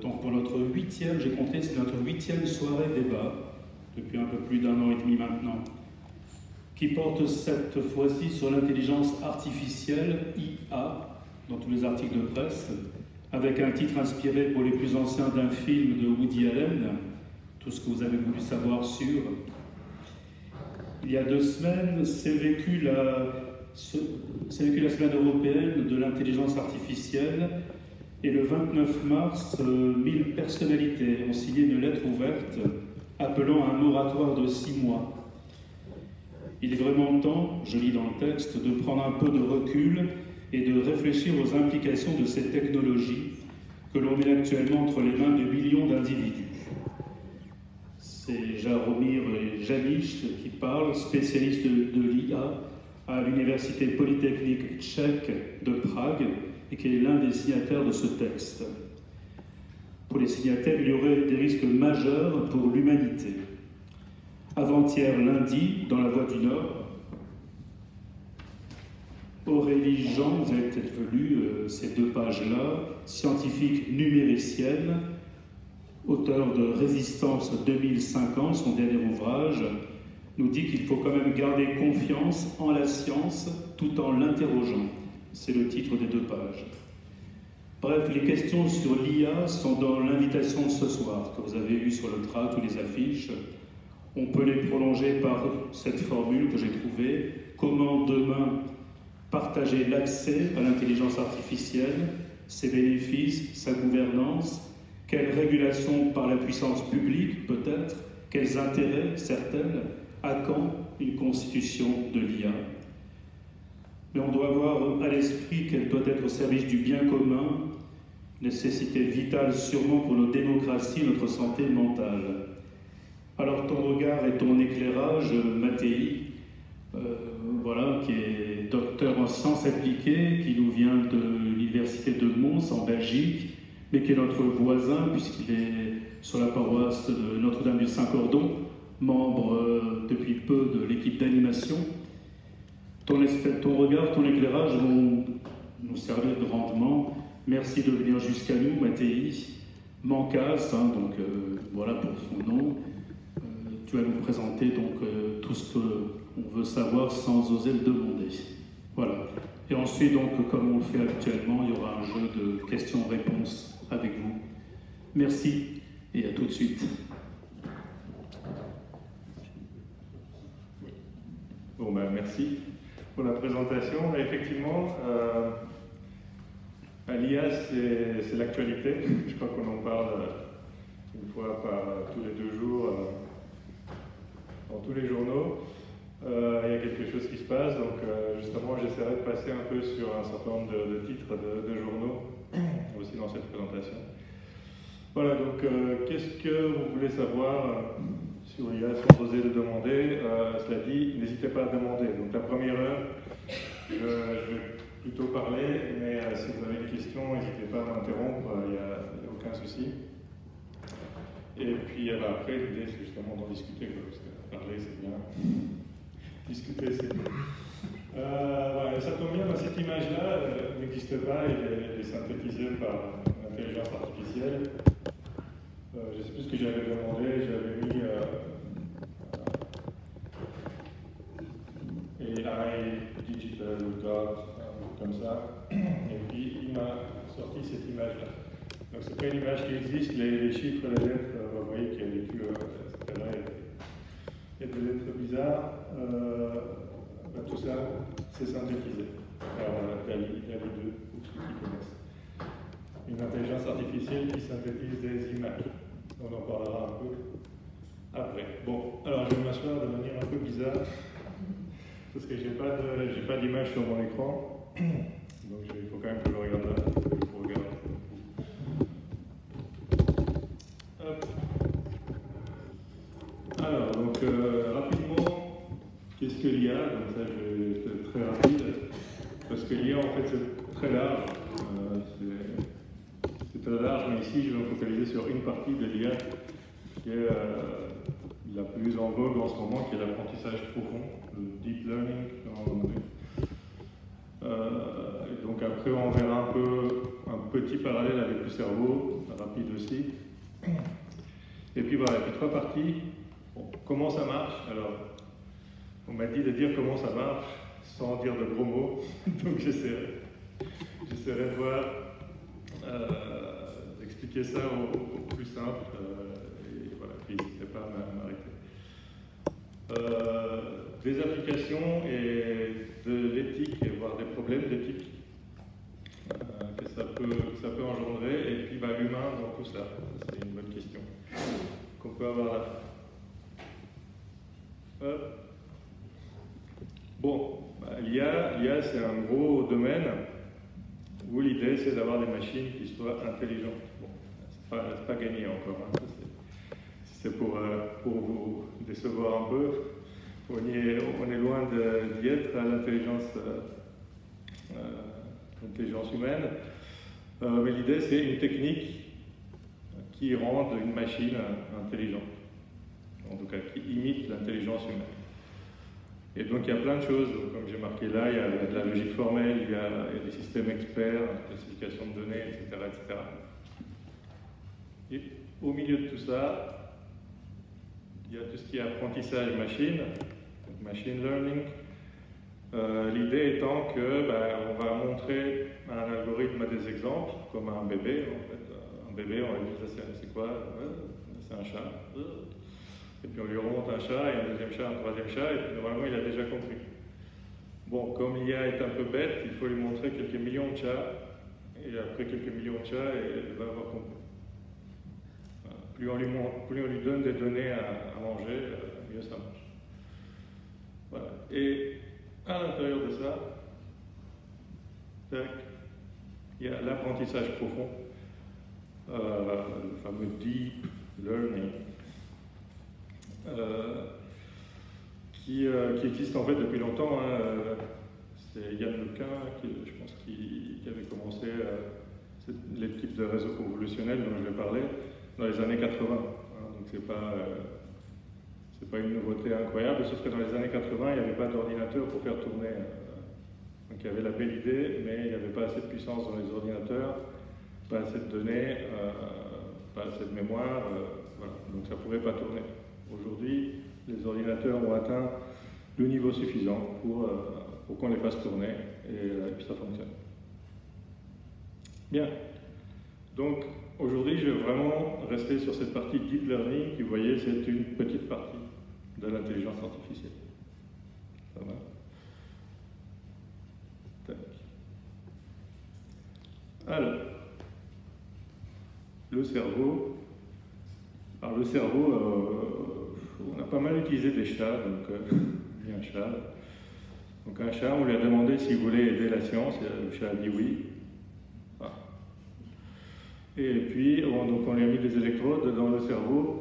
Donc pour notre huitième, j'ai compté, c'est notre huitième soirée débat, depuis un peu plus d'un an et demi maintenant, qui porte cette fois-ci sur l'intelligence artificielle, IA, dans tous les articles de presse, avec un titre inspiré pour les plus anciens d'un film de Woody Allen, tout ce que vous avez voulu savoir sur. Il y a 2 semaines, c'est vécu la semaine européenne de l'intelligence artificielle, et le 29 mars, 1000 personnalités ont signé une lettre ouverte appelant à un moratoire de 6 mois. Il est vraiment temps, je lis dans le texte, de prendre un peu de recul et de réfléchir aux implications de ces technologies que l'on met actuellement entre les mains de millions d'individus. C'est Jaromír Jániš qui parle, spécialiste de l'IA à l'Université polytechnique tchèque de Prague, et qui est l'un des signataires de ce texte. Pour les signataires, il y aurait des risques majeurs pour l'humanité. Avant-hier lundi, dans La Voix du Nord, Aurélie Jean, vous avez peut-être lu ces 2 pages-là, scientifique numéricienne, auteur de Résistance 2050, son dernier ouvrage, nous dit qu'il faut quand même garder confiance en la science tout en l'interrogeant. C'est le titre des 2 pages. Bref, les questions sur l'IA sont dans l'invitation de ce soir, que vous avez vue sur le tract ou les affiches. On peut les prolonger par cette formule que j'ai trouvée. Comment demain partager l'accès à l'intelligence artificielle, ses bénéfices, sa gouvernance, quelle régulation par la puissance publique peut-être, quels intérêts certaines, à quand une constitution de l'IA? Mais on doit avoir à l'esprit qu'elle doit être au service du bien commun, nécessité vitale sûrement pour nos démocraties et notre santé mentale. Alors ton regard et ton éclairage, Mattei, voilà, qui est docteur en sciences appliquées, qui nous vient de l'université de Mons en Belgique, mais qui est notre voisin puisqu'il est sur la paroisse de Notre-Dame du Saint-Cordon, membre depuis peu de l'équipe d'animation. Ton regard, ton éclairage vont nous servir grandement. Merci de venir jusqu'à nous, Mattei. Mancas, donc voilà pour son nom. Tu vas nous présenter donc tout ce qu'on veut savoir sans oser le demander. Voilà. Et ensuite, donc, comme on le fait actuellement, il y aura un jeu de questions-réponses avec vous. Merci et à tout de suite. Bon, ben, merci pour la présentation. Effectivement, l'IA, c'est l'actualité. Je crois qu'on en parle une fois par tous les 2 jours dans tous les journaux. Il y a quelque chose qui se passe, donc justement j'essaierai de passer un peu sur un certain nombre de titres de journaux aussi dans cette présentation. Voilà, donc qu'est-ce que vous voulez savoir sur l'IA sans oser le demander? Cela dit, n'hésitez pas à demander. Donc la première heure, je vais plutôt parler, mais si vous avez des questions, n'hésitez pas à m'interrompre, il n'y a aucun souci. Et puis après, l'idée c'est justement d'en discuter, parce que parler c'est bien, discuter c'est bien. Voilà, ça tombe bien, cette image-là n'existe pas, elle est synthétisée par l'intelligence artificielle. Je ne sais plus ce que j'avais demandé, j'avais mis AI, Digital God, comme ça, et puis il m'a sorti cette image-là. Donc c'est pas une image qui existe, les chiffres, les lettres, vous voyez qu'il y a des Q, etc. Il y a des lettres bizarres, tout ça c'est synthétisé. Alors DALL-E 2, pour ceux qui connaissent. Une intelligence artificielle qui synthétise des images. On en parlera un peu après. Bon, alors je vais m'asseoir de manière un peu bizarre, parce que j'ai pas d'image sur mon écran, donc il faut quand même que je regarde là, pour regarder. Hop. Alors, donc rapidement, qu'est-ce que l'IA? Donc ça, je vais être très rapide, parce que l'IA en fait c'est très large. C'est très large, mais ici je vais me focaliser sur une partie de l'IA qui est la plus en vogue en ce moment, qui est l'apprentissage profond, le deep learning en anglais. Et donc après on verra un peu petit parallèle avec le cerveau, rapide aussi. Et puis voilà, et puis 3 parties. Bon, comment ça marche? Alors, on m'a dit de dire comment ça marche sans dire de gros mots, donc j'essaierai de voir, d'expliquer ça au plus simple, et voilà, puis n'hésitez pas à m'arrêter. Des applications et de l'éthique, voire des problèmes d'éthique que ça peut engendrer, et puis l'humain dans tout ça, c'est une bonne question qu'on peut avoir là. Bon, l'IA c'est un gros domaine où l'idée c'est d'avoir des machines qui soient intelligentes. Bon, c'est pas gagné encore, hein. C'est pour vous décevoir un peu. On est loin d'y être à l'intelligence humaine. Mais l'idée c'est une technique qui rende une machine intelligente, en tout cas qui imite l'intelligence humaine. Et donc il y a plein de choses, comme j'ai marqué là, il y a de la logique formelle, il y a des systèmes experts, classification de données, etc., etc. Et au milieu de tout ça, il y a tout ce qui est apprentissage machine, donc machine learning. L'idée étant que on va montrer à un algorithme des exemples, comme un bébé en fait. Un bébé, on va dire ça c'est quoi? C'est un chat. Et puis on lui remonte un chat, et un deuxième chat, un troisième chat, et puis normalement il a déjà compris. Bon, comme l'IA est un peu bête, il faut lui montrer quelques millions de chats, et après quelques millions de chats, elle va avoir compris. Plus on lui donne des données à manger, mieux ça marche. Voilà. Et à l'intérieur de ça, il y a l'apprentissage profond, le fameux deep learning. Qui existe en fait depuis longtemps. Hein. C'est Yann Lequin, je pense, qui avait commencé les types de réseaux convolutionnels dont je vais parler dans les années 80. Hein. Donc c'est pas une nouveauté incroyable, sauf que dans les années 80, il n'y avait pas d'ordinateur pour faire tourner. Donc il y avait la belle idée, mais il n'y avait pas assez de puissance dans les ordinateurs, pas assez de données, pas assez de mémoire, voilà. Donc ça ne pouvait pas tourner. Aujourd'hui, les ordinateurs ont atteint le niveau suffisant pour qu'on les fasse tourner, et puis ça fonctionne. Bien. Donc, aujourd'hui, je vais vraiment rester sur cette partie deep learning qui, vous voyez, c'est une petite partie de l'intelligence artificielle. Ça va? Tac. Alors, le cerveau. Alors, le cerveau, on a pas mal utilisé des chats, donc un chat. Donc un chat, on lui a demandé s'il voulait aider la science, et le chat a dit oui. Ah. Et puis, donc on lui a mis des électrodes dans le cerveau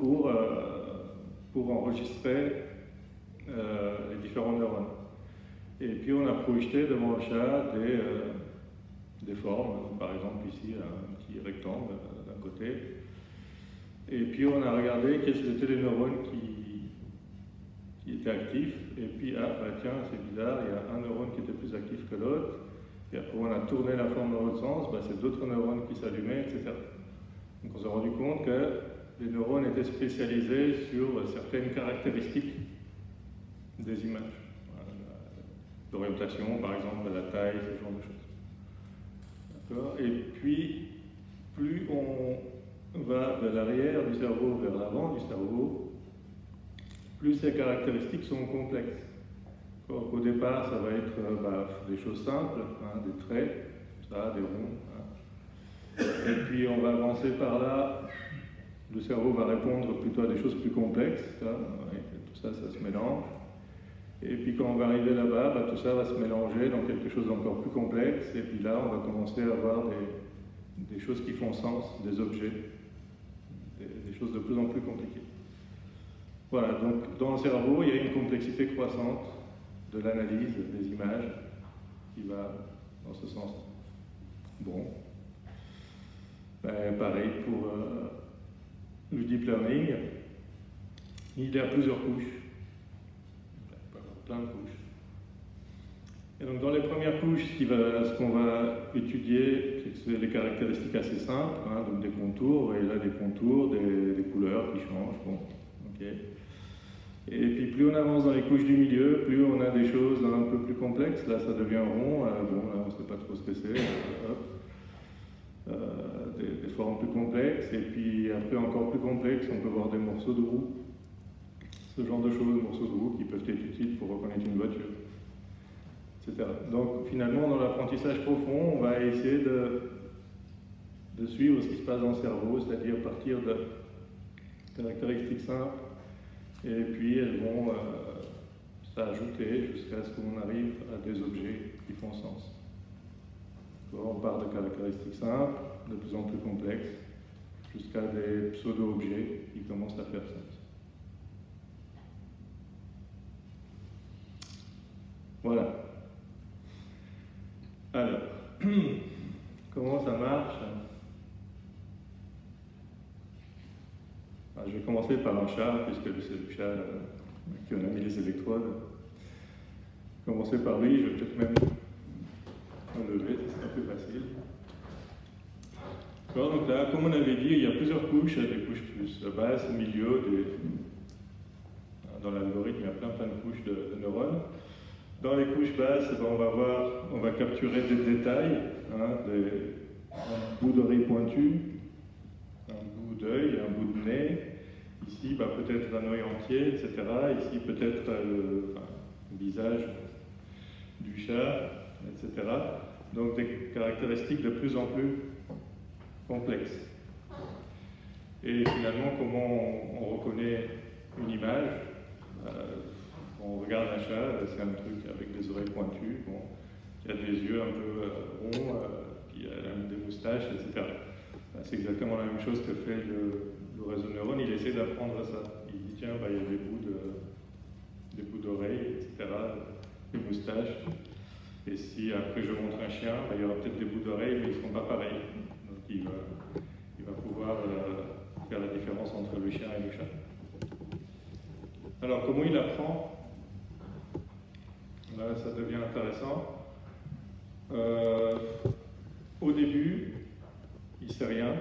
pour enregistrer les différents neurones. Et puis on a projeté devant le chat des formes, par exemple ici un petit rectangle d'un côté. Et puis on a regardé quels étaient les neurones qui étaient actifs. Et puis, tiens, c'est bizarre, il y a un neurone qui était plus actif que l'autre. Et après on a tourné la forme dans l'autre sens, c'est d'autres neurones qui s'allumaient, etc. Donc on s'est rendu compte que les neurones étaient spécialisés sur certaines caractéristiques des images. L'orientation, par exemple, la taille, ce genre de choses. Et puis, plus on va de l'arrière du cerveau vers l'avant du cerveau, plus ces caractéristiques sont complexes. Donc, au départ, ça va être des choses simples, hein, des traits, ça, des ronds. Hein. Et puis on va avancer par là, le cerveau va répondre plutôt à des choses plus complexes, hein, et tout ça, ça se mélange. Et puis quand on va arriver là-bas, tout ça va se mélanger dans quelque chose d'encore plus complexe, et puis là, on va commencer à avoir des choses qui font sens, des objets, des choses de plus en plus compliquées. Voilà, donc dans le cerveau, il y a une complexité croissante de l'analyse des images qui va dans ce sens. Bon. Pareil pour le deep learning. Il y a plusieurs couches. Plein de couches. Et donc dans les premières couches, ce qu'on va étudier, c'est les caractéristiques assez simples, hein, donc des contours, vous voyez là des contours, des couleurs qui changent. Bon, okay. Et puis plus on avance dans les couches du milieu, plus on a des choses un peu plus complexes. Là ça devient rond, bon là on ne sait pas trop ce que c'est. Des formes plus complexes, et puis après encore plus complexes, on peut voir des morceaux de roue, ce genre de choses, morceaux de roue qui peuvent être utiles pour reconnaître une voiture, etc. Donc finalement dans l'apprentissage profond, on va essayer de suivre ce qui se passe dans le cerveau, c'est-à-dire partir de caractéristiques simples, et puis elles vont s'ajouter jusqu'à ce qu'on arrive à des objets qui font sens. On part de caractéristiques simples, de plus en plus complexes, jusqu'à des pseudo-objets qui commencent à faire sens. Voilà. Alors, comment ça marche? Je vais commencer par un chat, puisque c'est le chat qui en a mis les électrodes. Commencer par lui, je vais peut-être même enlever, ce sera plus facile. Donc là, comme on avait dit, il y a plusieurs couches, des couches plus basses, milieu, dans l'algorithme, il y a plein de couches de neurones. Dans les couches basses, on va capturer des détails, hein, un bout d'oreille pointu, un bout d'œil, un bout de nez, ici peut-être un œil entier, etc. Ici peut-être le visage du chat, etc. Donc des caractéristiques de plus en plus complexes. Et finalement, comment on reconnaît une image? On regarde un chat, c'est un truc avec des oreilles pointues, bon, qui a des yeux un peu ronds, qui a des moustaches, etc. C'est exactement la même chose que fait le réseau neurone. Il essaie d'apprendre ça. Il dit tiens, il y a des bouts d'oreilles, etc., des moustaches. Et si après je montre un chien, il y aura peut-être des bouts d'oreilles, mais ils ne seront pas pareils. Donc il va pouvoir faire la différence entre le chien et le chat. Alors comment il apprend? Là, ça devient intéressant. Au début, il ne sait rien.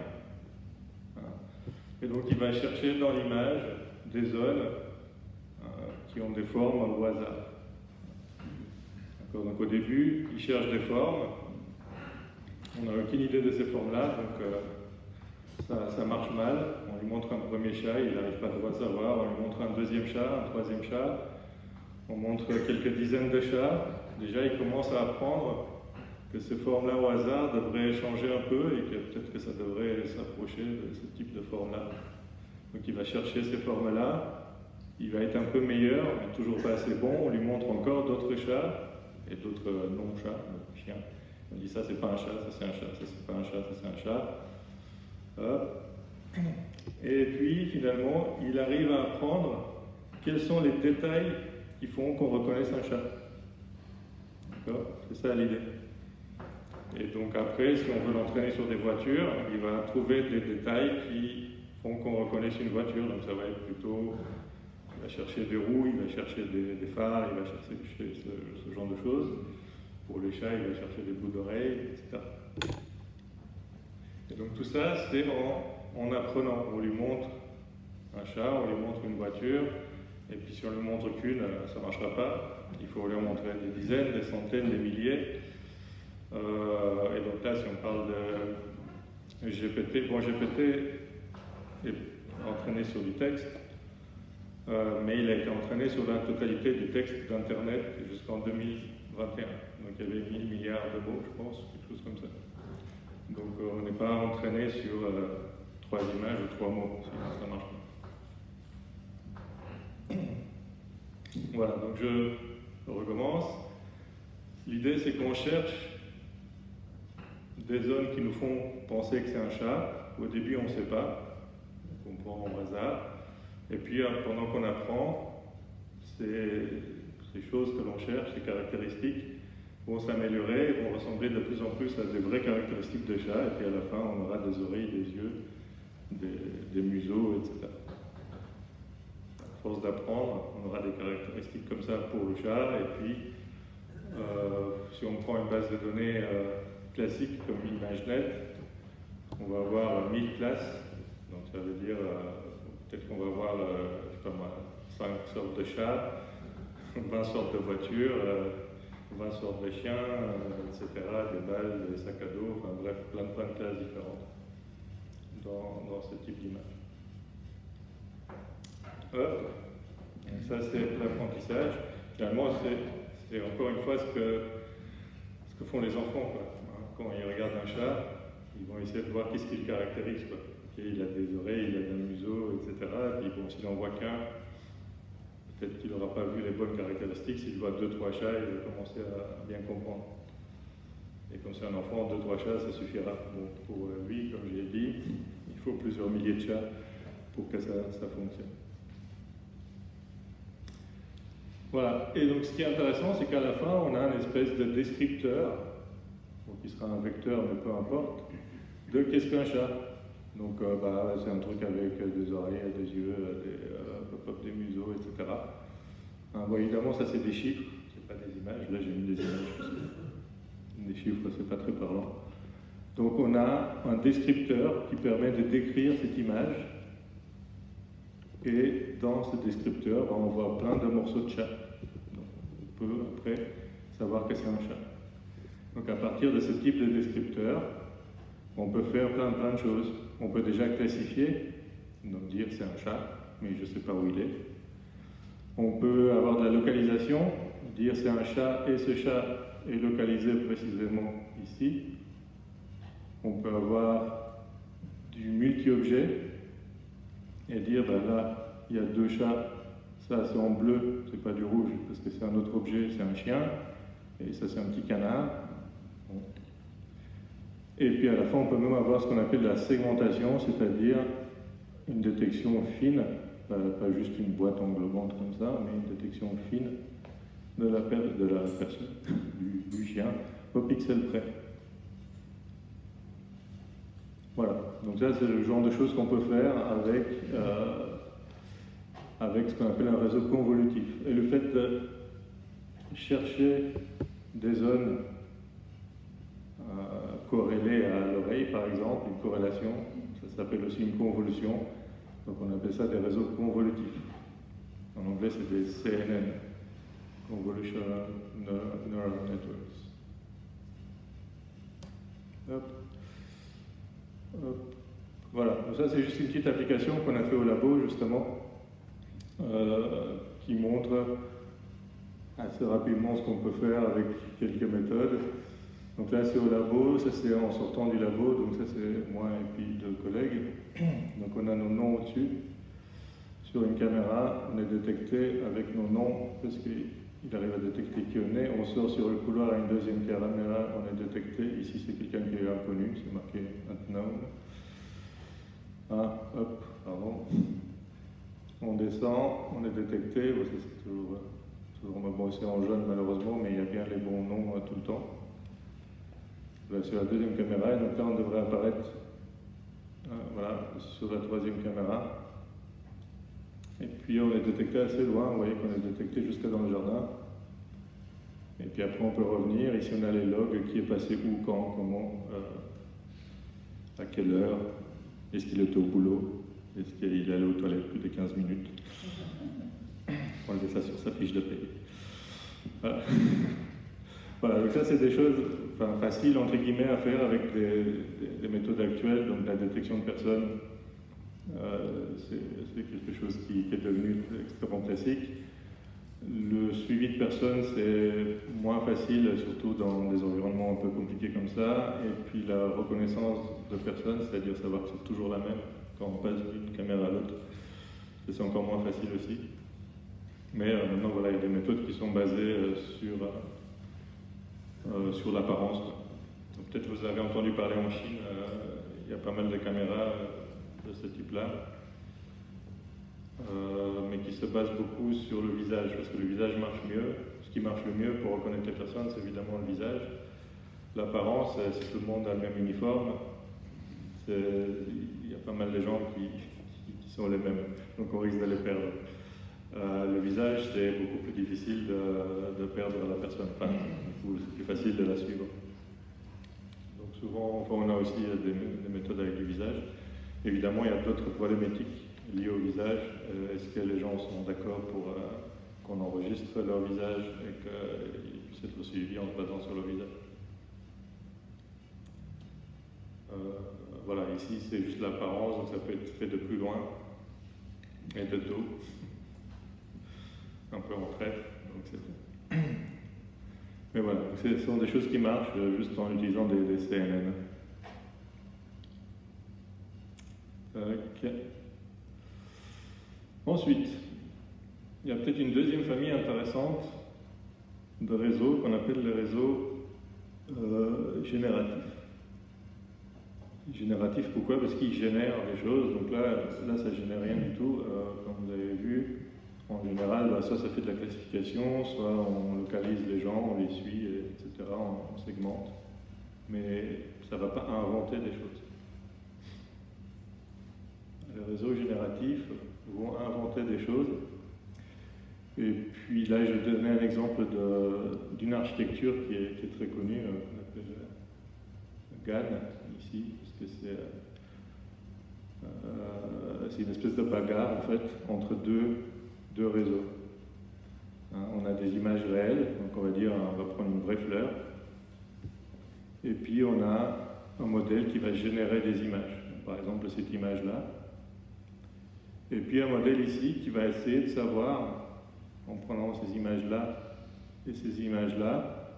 Et donc il va chercher dans l'image des zones qui ont des formes au hasard. Donc au début, il cherche des formes. On n'a aucune idée de ces formes-là, donc ça marche mal. On lui montre un premier chat, il n'arrive pas trop à savoir. On lui montre un deuxième chat, un troisième chat. On montre quelques dizaines de chats. Déjà, il commence à apprendre que ces formes-là au hasard devraient changer un peu et que peut-être que ça devrait s'approcher de ce type de forme-là. Donc il va chercher ces formes-là. Il va être un peu meilleur, mais toujours pas assez bon. On lui montre encore d'autres chats et d'autres non-chats, chiens. On dit ça c'est pas un chat, ça c'est un chat, ça c'est pas un chat, ça c'est un chat. Hop. Et puis finalement, il arrive à apprendre quels sont les détails qui font qu'on reconnaisse un chat. D'accord? C'est ça l'idée. Et donc après, si on veut l'entraîner sur des voitures, il va trouver des détails qui font qu'on reconnaisse une voiture. Donc ça va être plutôt, il va chercher des roues, il va chercher des phares, il va chercher ce genre de choses. Pour les chats, il va chercher des bouts d'oreilles, etc. Et donc tout ça, c'est en apprenant. On lui montre un chat, on lui montre une voiture, et puis si on ne lui montre qu'une, ça ne marchera pas. Il faut lui en montrer des dizaines, des centaines, des milliers. Et donc là, si on parle de GPT, bon, GPT est entraîné sur du texte, mais il a été entraîné sur la totalité du texte d'Internet jusqu'en 2021. Donc il y avait 1000 milliards de mots, je pense, quelque chose comme ça. Donc on n'est pas entraîné sur 3 images ou 3 mots, sinon ça ne marche pas. Voilà, donc je recommence. L'idée, c'est qu'on cherche des zones qui nous font penser que c'est un chat. Au début, on ne sait pas, on prend au hasard. Et puis, pendant qu'on apprend, ces choses que l'on cherche, ces caractéristiques, vont s'améliorer, vont ressembler de plus en plus à des vraies caractéristiques de chat. Et puis, à la fin, on aura des oreilles, des yeux, des museaux, etc. À force d'apprendre, on aura des caractéristiques comme ça pour le chat. Et puis, Si on prend une base de données classique comme ImageNet, on va avoir 1000 classes. Donc ça veut dire peut-être qu'on va avoir, je sais pas moi, 5 sortes de chats, 20 sortes de voitures, 20 sortes de chiens, etc., des balles, des sacs à dos, enfin bref, plein de classes différentes dans ce type d'image. Hop, ça c'est l'apprentissage. Finalement, c'est encore une fois ce que font les enfants, quoi. Quand ils regardent un chat, ils vont essayer de voir qu'est-ce qui le caractérise, quoi. Okay, il a des oreilles, il a un museau, etc. Et puis bon, s'il n'en voit qu'un, peut-être qu'il n'aura pas vu les bonnes caractéristiques. S'il voit 2-3 chats, il va commencer à bien comprendre. Et comme c'est un enfant, 2-3 chats, ça suffira. Bon, pour lui, comme je l'ai dit, il faut plusieurs milliers de chats pour que ça fonctionne. Voilà. Et donc, ce qui est intéressant, c'est qu'à la fin, on a une espèce de descripteur, qui sera un vecteur, mais peu importe, de qu'est-ce qu'un chat. Donc, c'est un truc avec des oreilles, des yeux, des museaux, etc. Bon, évidemment, ça, c'est des chiffres, c'est pas des images. Là, j'ai mis des images parce que des chiffres, c'est pas très parlant. Donc, on a un descripteur qui permet de décrire cette image. Et dans ce descripteur, on voit plein de morceaux de chat. Donc, on peut après savoir que c'est un chat. Donc à partir de ce type de descripteur, on peut faire plein de choses. On peut déjà classifier, donc dire c'est un chat, mais je ne sais pas où il est. On peut avoir de la localisation, dire c'est un chat et ce chat est localisé précisément ici. On peut avoir du multi-objet et dire là, il y a 2 chats, ça c'est en bleu, c'est pas du rouge parce que c'est un autre objet, c'est un chien, et ça c'est un petit canard. Et puis à la fin, on peut même avoir ce qu'on appelle la segmentation, c'est-à-dire une détection fine, pas juste une boîte englobante comme ça, mais une détection fine de la personne, du chien, au pixel près. Voilà, donc ça c'est le genre de choses qu'on peut faire avec ce qu'on appelle un réseau convolutif. Et le fait de chercher des zones corrélées à l'oreille, par exemple, une corrélation, ça s'appelle aussi une convolution, donc on appelle ça des réseaux convolutifs. En anglais, c'est des CNN, Convolutional Neural Networks. Hop. Hop. Voilà, donc ça c'est juste une petite application qu'on a fait au labo, justement, qui montre assez rapidement ce qu'on peut faire avec quelques méthodes. Donc là c'est au labo, ça c'est en sortant du labo, donc ça c'est moi et puis 2 collègues. Donc on a nos noms au-dessus. Sur une caméra, on est détecté avec nos noms, parce qu'il arrive à détecter qui on est. On sort sur le couloir à une 2e caméra, on est détecté. Ici c'est quelqu'un qui est inconnu, c'est marqué unknown. Ah, hop, pardon. On descend, on est détecté, bon, c'est toujours bon, c'est en jaune malheureusement, mais il y a bien les bons noms tout le temps. Là, sur la 2e caméra, et donc là on devrait apparaître voilà, sur la 3e caméra. Et puis on est détecté assez loin, vous voyez qu'on est détecté jusqu'à dans le jardin. Et puis après on peut revenir, ici on a les logs, qui est passé où, quand, comment, à quelle heure, est-ce qu'il était au boulot, est-ce qu'il allait aux toilettes plus de 15 minutes. On enlever ça sur sa fiche de paie. Voilà. Voilà, donc ça c'est des choses faciles entre guillemets à faire avec des méthodes actuelles, donc la détection de personnes, c'est quelque chose qui est devenu extrêmement classique. Le suivi de personnes c'est moins facile, surtout dans des environnements un peu compliqués comme ça, et puis la reconnaissance de personnes, c'est-à-dire savoir que c'est toujours la même quand on passe d'une caméra à l'autre, c'est encore moins facile aussi. Mais maintenant, voilà, il y a des méthodes qui sont basées sur l'apparence. Peut-être vous avez entendu parler en Chine, il y a pas mal de caméras de ce type-là, mais qui se basent beaucoup sur le visage, parce que le visage marche mieux. Ce qui marche le mieux pour reconnaître les personnes, c'est évidemment le visage. L'apparence, si tout le monde a le même uniforme, il y a pas mal de gens qui sont les mêmes, donc on risque de les perdre. Le visage, c'est beaucoup plus difficile de perdre la personne. Enfin, c'est plus facile de la suivre. Donc souvent, on a aussi des méthodes avec du visage. Évidemment, il y a d'autres problématiques liées au visage. Est-ce que les gens sont d'accord pour qu'on enregistre leur visage et qu'ils puissent être suivis en se basant sur leur visage? Voilà, ici c'est juste l'apparence, donc ça peut être fait de plus loin et de dos, un peu en traître. Mais voilà, ce sont des choses qui marchent juste en utilisant des CNN. Ensuite, il y a peut-être une deuxième famille intéressante de réseaux qu'on appelle les réseaux génératifs. Génératif, pourquoi? Parce qu'ils génèrent des choses. Donc là ça ne génère rien du tout. Comme vous avez vu, en général, soit ça fait de la classification, soit on localise les gens, on les suit, etc. On segmente. Mais ça ne va pas inventer des choses. Les réseaux génératifs vont inventer des choses. Et puis là, je vais donner un exemple d'une architecture qui est très connue, qu'on appelle GAN, ici. C'est une espèce de bagarre en fait entre deux réseaux. On a des images réelles, donc on va prendre une vraie fleur, et puis on a un modèle qui va générer des images, par exemple cette image-là, et puis un modèle ici qui va essayer de savoir, en prenant ces images-là et ces images-là,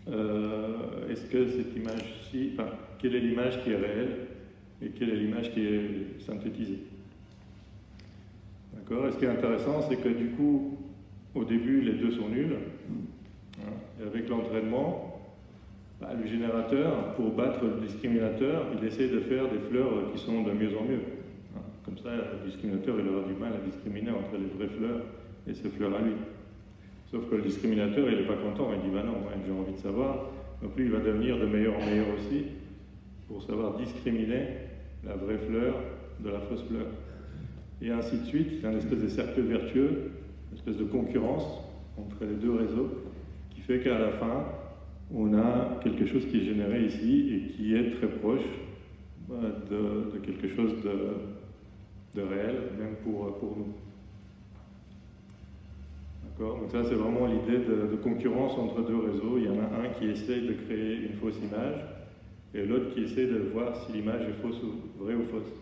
est-ce que cette image-ci, quelle est l'image qui est réelle et quelle est l'image qui est synthétisée. D'accord? Et ce qui est intéressant, c'est que du coup, au début, les deux sont nuls. Et avec l'entraînement, le générateur, pour battre le discriminateur, il essaie de faire des fleurs qui sont de mieux en mieux. Comme ça, le discriminateur, il aura du mal à discriminer entre les vraies fleurs et ses fleurs à lui. Sauf que le discriminateur, il n'est pas content, il dit non, j'ai envie de savoir. Donc lui, il va devenir de meilleur en meilleur aussi, pour savoir discriminer la vraie fleur de la fausse fleur. Et ainsi de suite, c'est un espèce de cercle vertueux, une espèce de concurrence entre les deux réseaux, qui fait qu'à la fin, on a quelque chose qui est généré ici et qui est très proche de quelque chose de réel, même pour nous. Donc ça, c'est vraiment l'idée de concurrence entre deux réseaux. Il y en a un qui essaie de créer une fausse image et l'autre qui essaie de voir si l'image est fausse ou vraie ou fausse.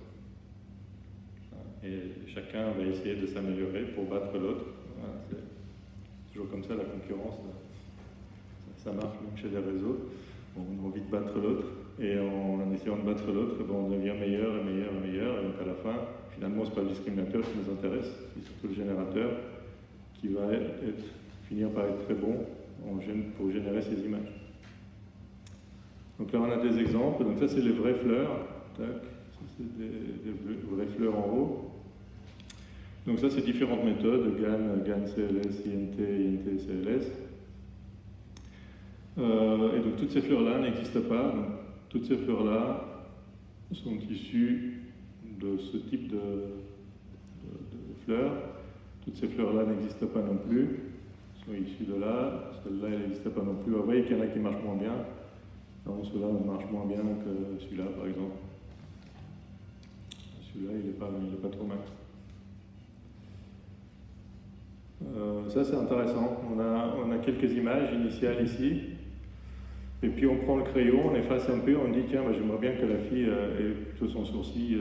Et chacun va essayer de s'améliorer pour battre l'autre. C'est toujours comme ça, la concurrence. Ça marche même chez les réseaux. On a envie de battre l'autre et en essayant de battre l'autre, on devient meilleur et meilleur et meilleur. Et donc à la fin, finalement, ce n'est pas le discriminateur qui nous intéresse, c'est surtout le générateur qui va finir par être très bon pour générer ces images. Donc là, on a des exemples. Donc ça, c'est les vraies fleurs. Tac. Ça, c'est des vraies fleurs en haut. Donc ça, c'est différentes méthodes, GAN, CLS, INT, INT, CLS. Et donc toutes ces fleurs-là n'existent pas. Donc, toutes ces fleurs-là sont issues de ce type de fleurs. Toutes ces fleurs-là n'existent pas non plus, elles sont issues de là, celle-là elle n'existe pas non plus. Vous voyez qu'il y en a qui marchent moins bien. Non, celui-là marche moins bien que celui-là, par exemple. Celui-là, il n'est pas trop mal. Ça, c'est intéressant. On a quelques images initiales ici. Et puis on prend le crayon, on efface un peu, on dit tiens, j'aimerais bien que la fille ait plutôt son sourcil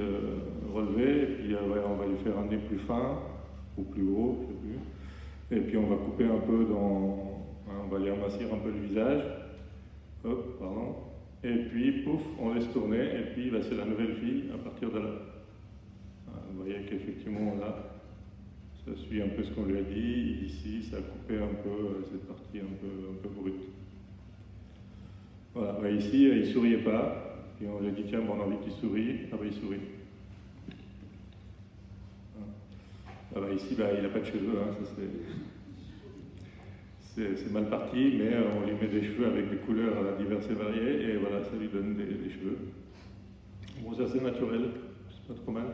relevé, et puis on va lui faire un nez plus fin, ou plus gros, je sais plus. Et puis on va couper un peu on va lui amincir un peu le visage. Hop, pardon. Et puis, pouf, on laisse tourner, et puis c'est la nouvelle fille à partir de là. Vous voyez qu'effectivement, là, ça suit un peu ce qu'on lui a dit. Ici, ça a coupé un peu cette partie un peu brute. Voilà, ici, il ne souriait pas. Puis on lui a dit, tiens, on a envie qu'il sourie. Il sourit. Ici, il n'a pas de cheveux. C'est mal parti, mais on lui met des cheveux avec des couleurs diverses et variées, et voilà, ça lui donne des cheveux. Bon, ça c'est naturel, c'est pas trop mal.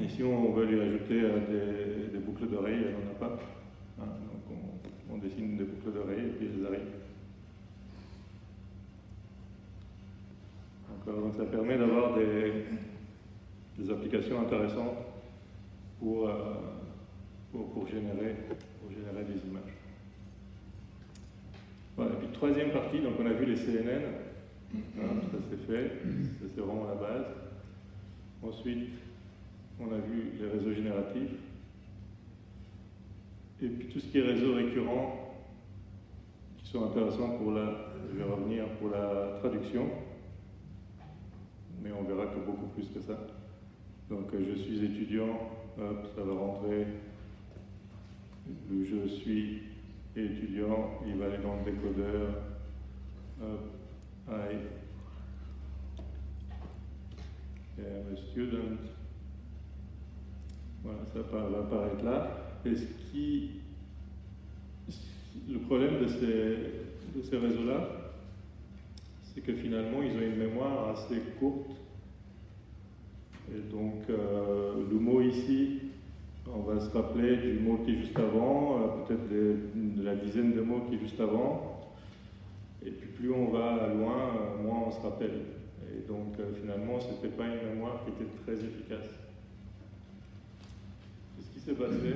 Ici, on veut lui ajouter des boucles d'oreilles, elle n'en a pas. Donc on dessine des boucles d'oreilles et puis elles arrivent. Donc ça permet d'avoir des applications intéressantes pour générer des images. Voilà, et puis troisième partie, donc on a vu les CNN, ça c'est fait, ça c'est vraiment la base. Ensuite, on a vu les réseaux génératifs. Et puis tout ce qui est réseaux récurrents, qui sont intéressants je vais revenir pour la traduction, mais on verra que beaucoup plus que ça. Donc je suis étudiant, hop, ça va rentrer, le je suis étudiant, il va aller dans le décodeur, hop, I am a student. Voilà, ça va apparaître là. Et le problème de ces réseaux-là, c'est que finalement, ils ont une mémoire assez courte. Et donc, le mot ici, on va se rappeler du mot qui est juste avant, peut-être de la dizaine de mots qui est juste avant. Et puis, plus on va loin, moins on se rappelle. Et donc, finalement, ce n'était pas une mémoire qui était très efficace. Ce qui s'est passé,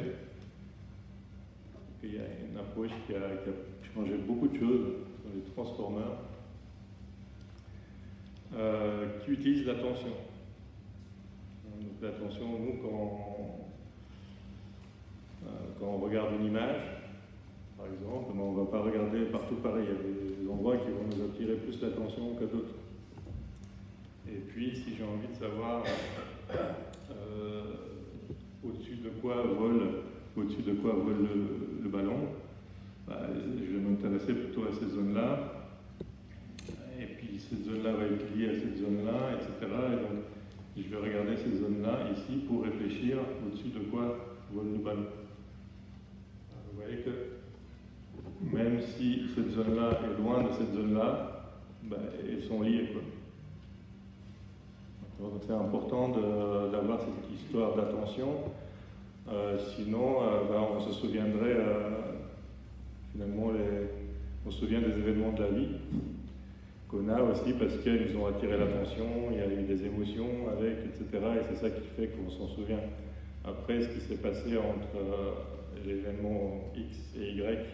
il y a une approche qui a changé beaucoup de choses dans les transformers, qui utilise l'attention. Donc l'attention, nous, quand on regarde une image, par exemple, on ne va pas regarder partout pareil. Il y a des endroits qui vont nous attirer plus l'attention que d'autres. Et puis, si j'ai envie de savoir au-dessus de quoi vole le ballon, je vais m'intéresser plutôt à ces zones-là. Et puis cette zone-là va être liée à cette zone-là, etc. Et donc je vais regarder ces zones-là ici pour réfléchir au-dessus de quoi vole le ballon. Vous voyez que même si cette zone-là est loin de cette zone-là, elles sont liées, quoi. Donc c'est important d'avoir cette histoire d'attention. Sinon, on se souviendrait, finalement, on se souvient des événements de la vie qu'on a aussi parce qu'ils nous ont attiré l'attention, il y a eu des émotions avec, etc. Et c'est ça qui fait qu'on s'en souvient. Après, ce qui s'est passé entre l'événement X et Y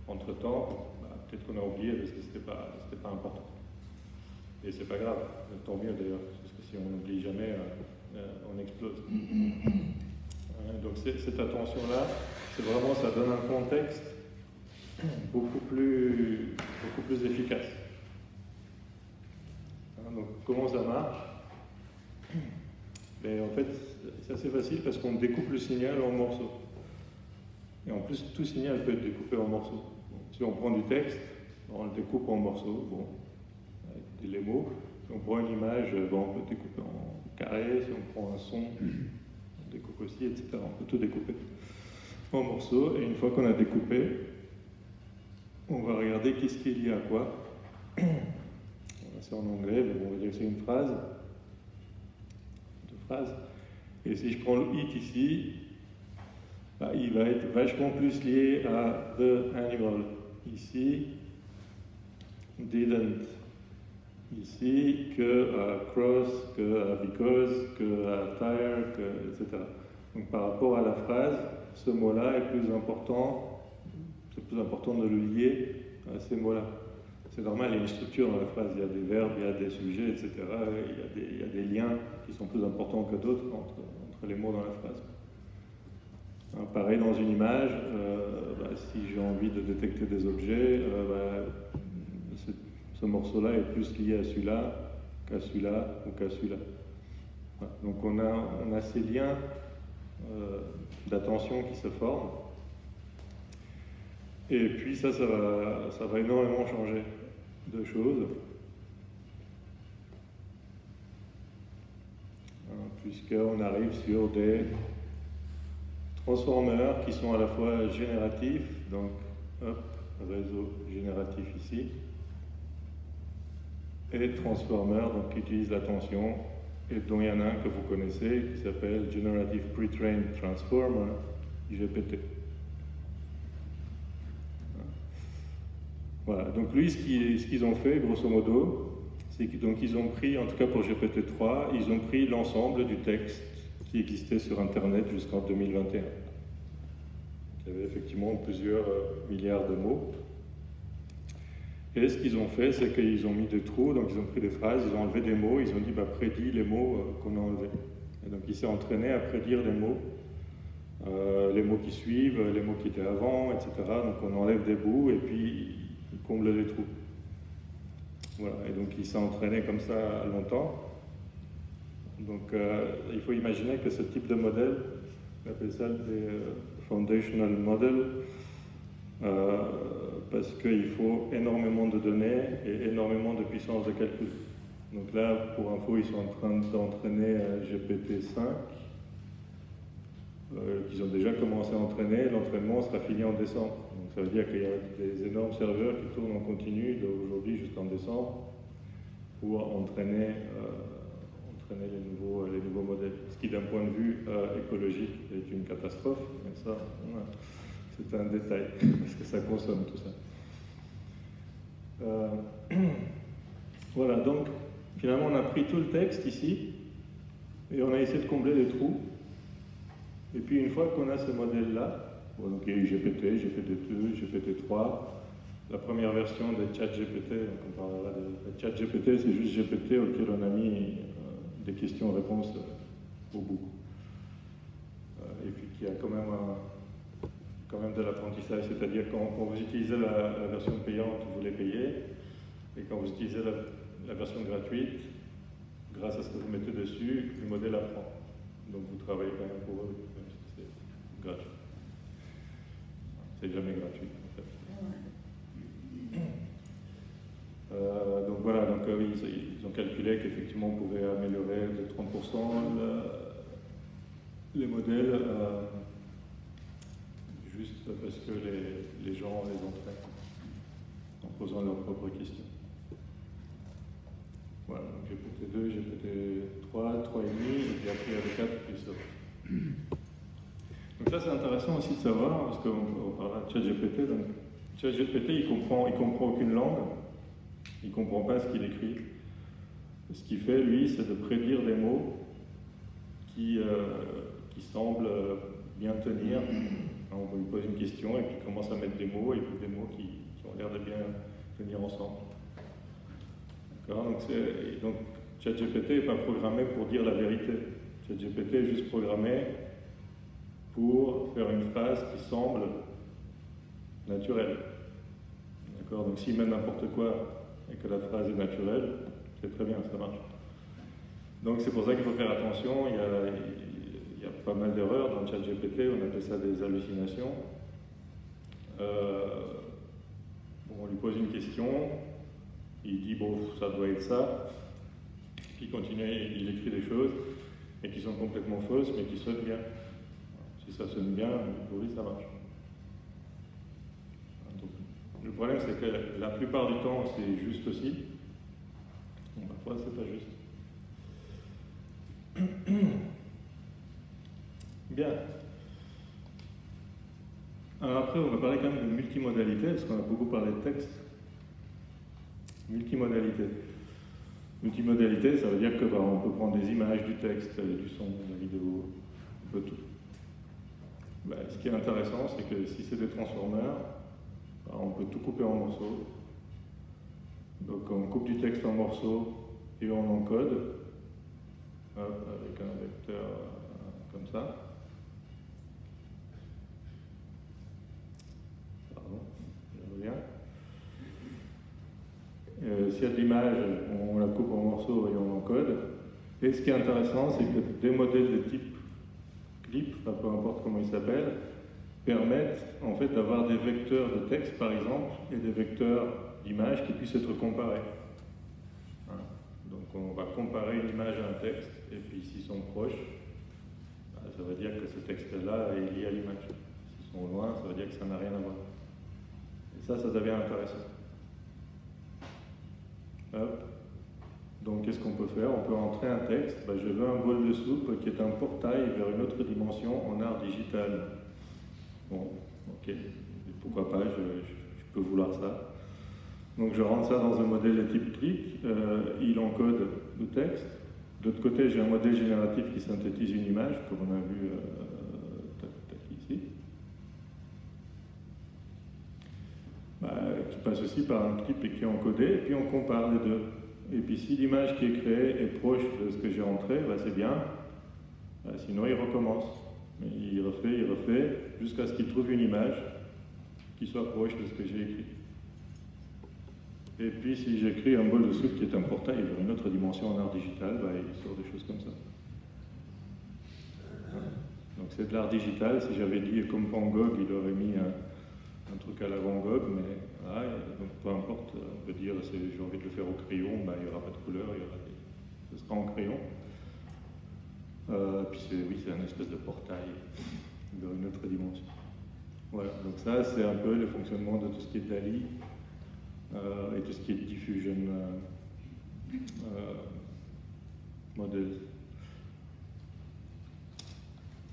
entre-temps, peut-être qu'on a oublié parce que c'était pas important. Et c'est pas grave, tant mieux d'ailleurs, parce que si on n'oublie jamais, on explose. Donc cette attention-là, c'est vraiment, ça donne un contexte beaucoup plus efficace. Donc comment ça marche? En fait, c'est assez facile parce qu'on découpe le signal en morceaux. Et en plus, tout signal peut être découpé en morceaux. Si on prend du texte, on le découpe en morceaux, avec les mots. Si on prend une image, on peut découper en carré. Si on prend un son, on découpe aussi, etc. On peut tout découper en morceaux. Et une fois qu'on a découpé, on va regarder qu'est-ce qui est lié à quoi. C'est en anglais, mais on va dire que c'est une phrase. Deux phrases. Et si je prends le it ici, il va être vachement plus lié à the animal. Ici, didn't. Ici, que à cross, que à because, que à tire, etc. Donc par rapport à la phrase, ce mot-là est plus important. C'est plus important de le lier à ces mots-là. C'est normal, il y a une structure dans la phrase, il y a des verbes, il y a des sujets, etc. Il y a des liens qui sont plus importants que d'autres entre les mots dans la phrase. Pareil dans une image, si j'ai envie de détecter des objets, ce morceau-là est plus lié à celui-là qu'à celui-là ou qu'à celui-là. Donc on a ces liens d'attention qui se forment. Et puis ça va énormément changer de choses. Puisqu'on arrive sur des transformers qui sont à la fois génératifs, donc hop, réseau génératif ici, et transformers donc, qui utilisent l'attention et dont il y en a un que vous connaissez qui s'appelle Generative Pre-trained Transformer, IGPT. Voilà, donc lui, ce qu'ils ont fait, grosso modo, c'est qu'ils ont pris, en tout cas pour GPT-3, ils ont pris l'ensemble du texte qui existait sur Internet jusqu'en 2021. Il y avait effectivement plusieurs milliards de mots. Et ce qu'ils ont fait, c'est qu'ils ont mis des trous, donc ils ont pris des phrases, ils ont enlevé des mots, ils ont dit, bah, prédis les mots qu'on a enlevés. Et donc il s'est entraîné à prédire les mots qui suivent, les mots qui étaient avant, etc. Donc on enlève des bouts et puis il comble les trous. Voilà, et donc il s'est entraîné comme ça longtemps. Donc il faut imaginer que ce type de modèle, on appelle ça des foundational models, parce qu'il faut énormément de données et énormément de puissance de calcul. Donc là, pour info, ils sont en train d'entraîner GPT-5, qu'ils ont déjà commencé à entraîner. L'entraînement sera fini en décembre. Donc ça veut dire qu'il y a des énormes serveurs qui tournent en continu d'aujourd'hui jusqu'en décembre pour entraîner les nouveaux modèles. Ce qui, d'un point de vue écologique, est une catastrophe. Mais ça, c'est un détail, parce que ça consomme tout ça. Voilà, donc finalement on a pris tout le texte ici et on a essayé de combler les trous. Et puis une fois qu'on a ce modèle-là, donc il y a eu GPT, GPT-2, GPT-3, la première version de ChatGPT, donc on parlera de ChatGPT, c'est juste GPT auquel on a mis des questions-réponses au bout. Et puis qui a quand même de l'apprentissage, c'est-à-dire quand vous utilisez la version payante, vous les payez, et quand vous utilisez la version gratuite, grâce à ce que vous mettez dessus, le modèle apprend. Donc vous travaillez quand même pour eux, même si c'est gratuit. C'est jamais gratuit, en fait. Donc voilà, donc, ils ont calculé qu'effectivement on pouvait améliorer de 30% les modèles, juste parce que les gens les entraînent en posant leurs propres questions. Voilà, donc GPT-2, GPT-3, 3,5, et puis après il y a le 4 qui sort. Donc ça c'est intéressant aussi de savoir, parce qu'on parle de ChatGPT, donc ChatGPT il comprend aucune langue, il ne comprend pas ce qu'il écrit. Ce qu'il fait, lui, c'est de prédire des mots qui semblent bien tenir. On lui pose une question et puis il commence à mettre des mots, et puis des mots qui ont l'air de bien tenir ensemble. Donc ChatGPT n'est pas programmé pour dire la vérité. ChatGPT est juste programmé pour faire une phrase qui semble naturelle. D'accord? Donc s'il met n'importe quoi et que la phrase est naturelle, c'est très bien, ça marche. Donc c'est pour ça qu'il faut faire attention. Il y a pas mal d'erreurs dans ChatGPT, on appelle ça des hallucinations. On lui pose une question, il dit bon, ça doit être ça, puis il continue, il écrit des choses, et qui sont complètement fausses, mais qui sonnent bien. Si ça sonne bien, pour lui, ça marche. Donc, le problème, c'est que la plupart du temps, c'est juste aussi. Bon, parfois, c'est pas juste. Bien. Alors après, on va parler quand même de multimodalité, parce qu'on a beaucoup parlé de texte. Multimodalité. Multimodalité, ça veut dire que on peut prendre des images, du texte, du son, de la vidéo, un peu tout. Ce qui est intéressant, c'est que si c'est des transformers, on peut tout couper en morceaux. Donc on coupe du texte en morceaux et on encode, avec un vecteur comme ça. Pardon, je reviens. S'il y a de l'image, on la coupe en morceaux et on encode. Et ce qui est intéressant, c'est que des modèles de type clip, peu importe comment ils s'appellent, permettent en fait d'avoir des vecteurs de texte, par exemple, et des vecteurs d'images qui puissent être comparés. Donc on va comparer une image à un texte, et puis s'ils sont proches, ça veut dire que ce texte-là est lié à l'image. S'ils sont loin, ça veut dire que ça n'a rien à voir. Et ça devient intéressant. Hop. Donc qu'est-ce qu'on peut faire? On peut entrer un texte, je veux un bol de soupe qui est un portail vers une autre dimension en art digital. Bon, ok, pourquoi pas, je peux vouloir ça. Donc je rentre ça dans un modèle de type clic, il encode le texte. De l'autre côté, j'ai un modèle génératif qui synthétise une image, comme on a vu ici. Qui passe aussi par un clip et qui est encodé, et puis on compare les deux. Et puis si l'image qui est créée est proche de ce que j'ai entré, c'est bien. Sinon il recommence. Il refait, jusqu'à ce qu'il trouve une image qui soit proche de ce que j'ai écrit. Et puis si j'écris un bol de soupe qui est un portail vers une autre dimension en art digital, il sort des choses comme ça. Donc c'est de l'art digital. Si j'avais dit comme Van Gogh, il aurait mis un truc à la Van Gogh, mais voilà, donc peu importe, on peut dire j'ai envie de le faire au crayon, il n'y aura pas de couleur, ce sera en crayon. Puis c'est un espèce de portail dans une autre dimension. Voilà, donc ça c'est un peu le fonctionnement de tout ce qui est DALL-E et tout ce qui est diffusion models.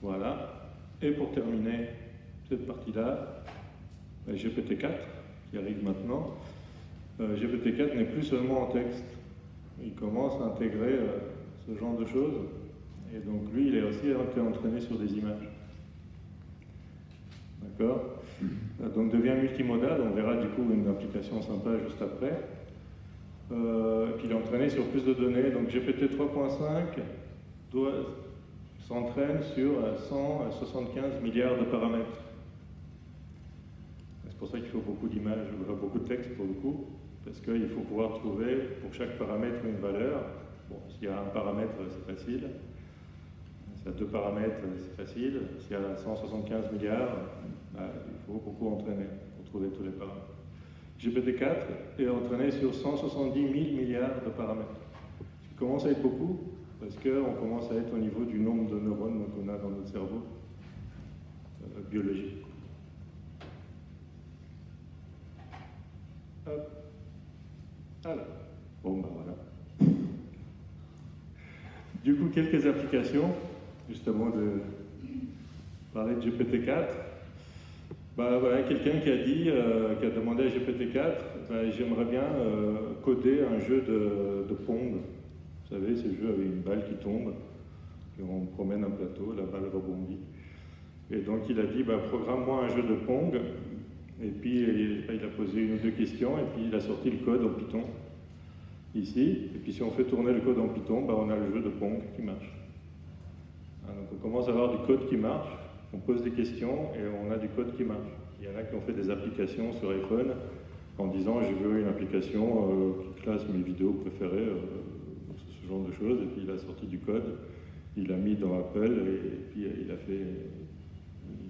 Voilà, et pour terminer cette partie-là, GPT-4 qui arrive maintenant. GPT-4 n'est plus seulement en texte, il commence à intégrer ce genre de choses. Et donc lui, il est aussi été entraîné sur des images. D'accord? Donc devient multimodal, on verra du coup une application sympa juste après. Puis il est entraîné sur plus de données, donc GPT 3.5 s'entraîne sur 175 milliards de paramètres. C'est pour ça qu'il faut beaucoup d'images, beaucoup de texte pour le coup, parce qu'il faut pouvoir trouver pour chaque paramètre une valeur. Bon, s'il y a un paramètre, c'est facile. S'il y a deux paramètres, c'est facile. S'il y a 175 milliards, il faut beaucoup entraîner pour trouver tous les paramètres. GPT-4 est entraîné sur 170 000 milliards de paramètres. Ce qui commence à être beaucoup, parce qu'on commence à être au niveau du nombre de neurones qu'on a dans notre cerveau biologique. Hop. Alors, bon voilà. Du coup, quelques applications, justement de parler de GPT-4. Voilà, quelqu'un qui a dit, qui a demandé à GPT-4, j'aimerais bien coder un jeu de Pong. Vous savez, ce jeu avec une balle qui tombe, et on promène un plateau, la balle rebondit. Et donc il a dit, programme-moi un jeu de Pong. Et puis il a posé une ou deux questions, et puis il a sorti le code en Python, ici. Et puis si on fait tourner le code en Python, on a le jeu de Pong qui marche. Donc on commence à avoir du code qui marche, on pose des questions, et on a du code qui marche. Il y en a qui ont fait des applications sur iPhone, en disant, je veux une application qui classe mes vidéos préférées, ce genre de choses, et puis il a sorti du code, il l'a mis dans Apple, et puis il a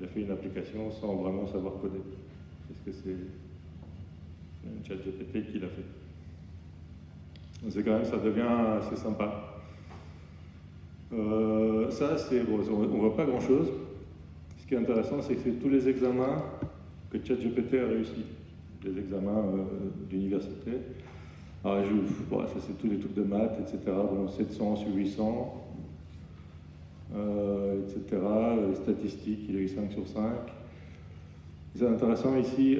fait une application sans vraiment savoir coder. Parce que c'est un ChatGPT qui l'a fait. C'est quand même, ça devient assez sympa. Ça, c'est bon, on ne voit pas grand-chose. Ce qui est intéressant, c'est que c'est tous les examens que ChatGPT a réussi. Les examens d'université. Alors, ça, c'est tous les trucs de maths, etc. Bon, 700 sur 800, etc. Les statistiques, il a eu 5 sur 5. C'est intéressant ici,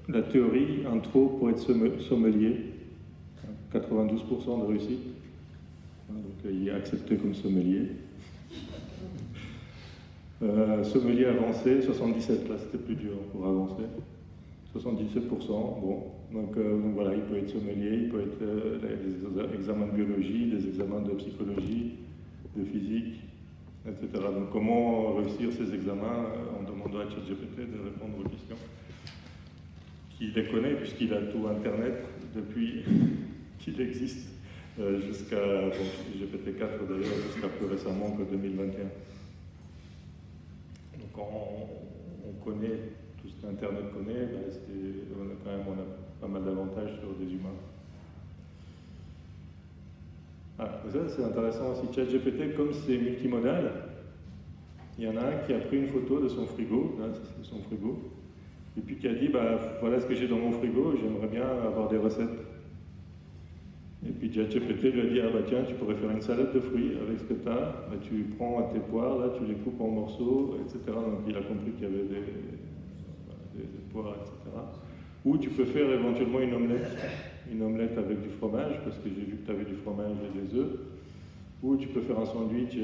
la théorie, intro pour être sommelier, 92% de réussite, donc il est accepté comme sommelier. Sommelier avancé, 77, là c'était plus dur pour avancer, 77%, bon, donc voilà, il peut être sommelier, il peut être des examens de biologie, des examens de psychologie, de physique, etc. Donc comment réussir ces examens en demandant à ChatGPT de répondre aux questions. Qui les connaît puisqu'il a tout Internet depuis qu'il existe jusqu'à GPT-4 d'ailleurs jusqu'à plus récemment que 2021. Donc on connaît tout ce qu'Internet connaît, on a pas mal d'avantages sur des humains. Ça c'est intéressant aussi, ChatGPT, comme c'est multimodal, il y en a un qui a pris une photo de son frigo, là c'est son frigo, et puis qui a dit, voilà ce que j'ai dans mon frigo, j'aimerais bien avoir des recettes. Et puis ChatGPT lui a dit, ah bah tiens, tu pourrais faire une salade de fruits avec ce que tu as, bah, tu prends tes poires, là, tu les coupes en morceaux, etc. Donc il a compris qu'il y avait des poires, etc. Ou tu peux faire éventuellement une omelette avec du fromage, parce que j'ai vu que tu avais du fromage et des œufs. Ou tu peux faire un sandwich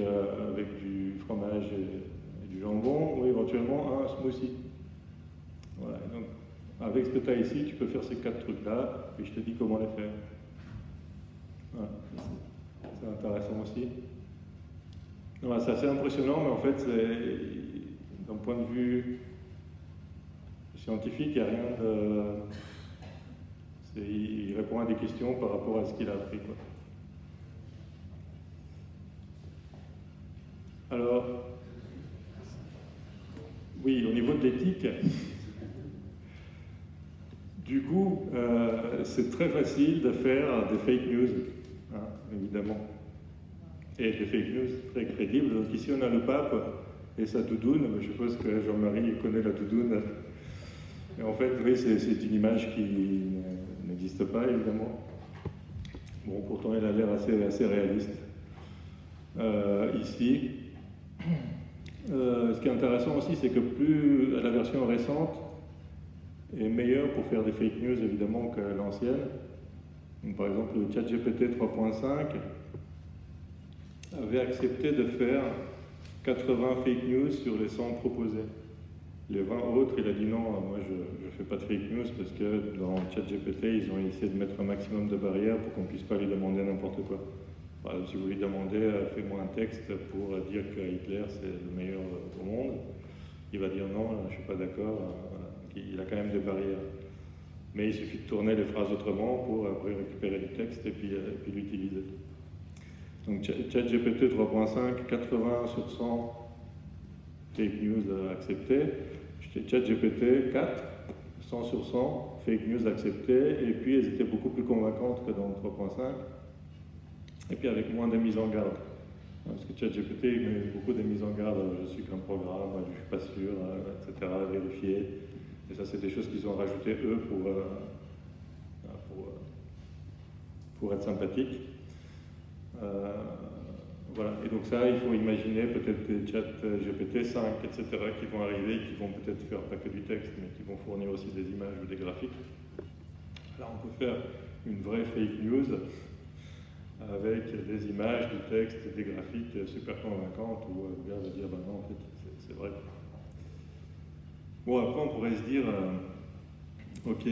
avec du fromage et du jambon, ou éventuellement un smoothie. Voilà. Donc, avec ce que tu as ici, tu peux faire ces 4 trucs-là, et je te dis comment les faire. Voilà. C'est intéressant aussi. Voilà, c'est assez impressionnant, mais en fait, d'un point de vue scientifique, il n'y a rien de... Il répond à des questions par rapport à ce qu'il a appris, quoi. Alors, oui, au niveau de l'éthique, du coup, c'est très facile de faire des fake news, hein, évidemment. Et des fake news très crédibles. Donc ici, on a le pape et sa doudoune. Je suppose que Jean-Marie connaît la doudoune. Et en fait, oui, c'est une image qui n'existe pas, évidemment. Bon, pourtant, elle a l'air assez réaliste. Ici. Ce qui est intéressant aussi, c'est que plus la version récente est meilleure pour faire des fake news, évidemment, que l'ancienne. Par exemple, le ChatGPT 3.5 avait accepté de faire 80 fake news sur les 100 proposés. Les 20 autres, il a dit non, moi je ne fais pas de fake news parce que dans ChatGPT, ils ont essayé de mettre un maximum de barrières pour qu'on ne puisse pas lui demander n'importe quoi. Par exemple, si vous lui demandez, fais-moi un texte pour dire que Hitler c'est le meilleur au monde, il va dire non, je ne suis pas d'accord, il a quand même des barrières. Mais il suffit de tourner les phrases autrement pour après récupérer le texte et puis l'utiliser. Donc ChatGPT 3.5, 80 sur 100 fake news acceptées. ChatGPT 4, 100 sur 100 fake news acceptées, et puis elles étaient beaucoup plus convaincantes que dans le 3.5, et puis avec moins de mise en garde. Parce que ChatGPT met beaucoup de mises en garde, je suis qu'un programme, je ne suis pas sûr, etc., vérifier. Et ça, c'est des choses qu'ils ont rajoutées eux pour être sympathiques. Voilà. Et donc ça, il faut imaginer peut-être des chats GPT 5, etc., qui vont arriver, qui vont peut-être faire pas que du texte, mais qui vont fournir aussi des images ou des graphiques. Là, on peut faire une vraie fake news avec des images, du texte, des graphiques super convaincantes, où le gars va dire, bah non, en fait, c'est vrai. Bon, après, on pourrait se dire, ok,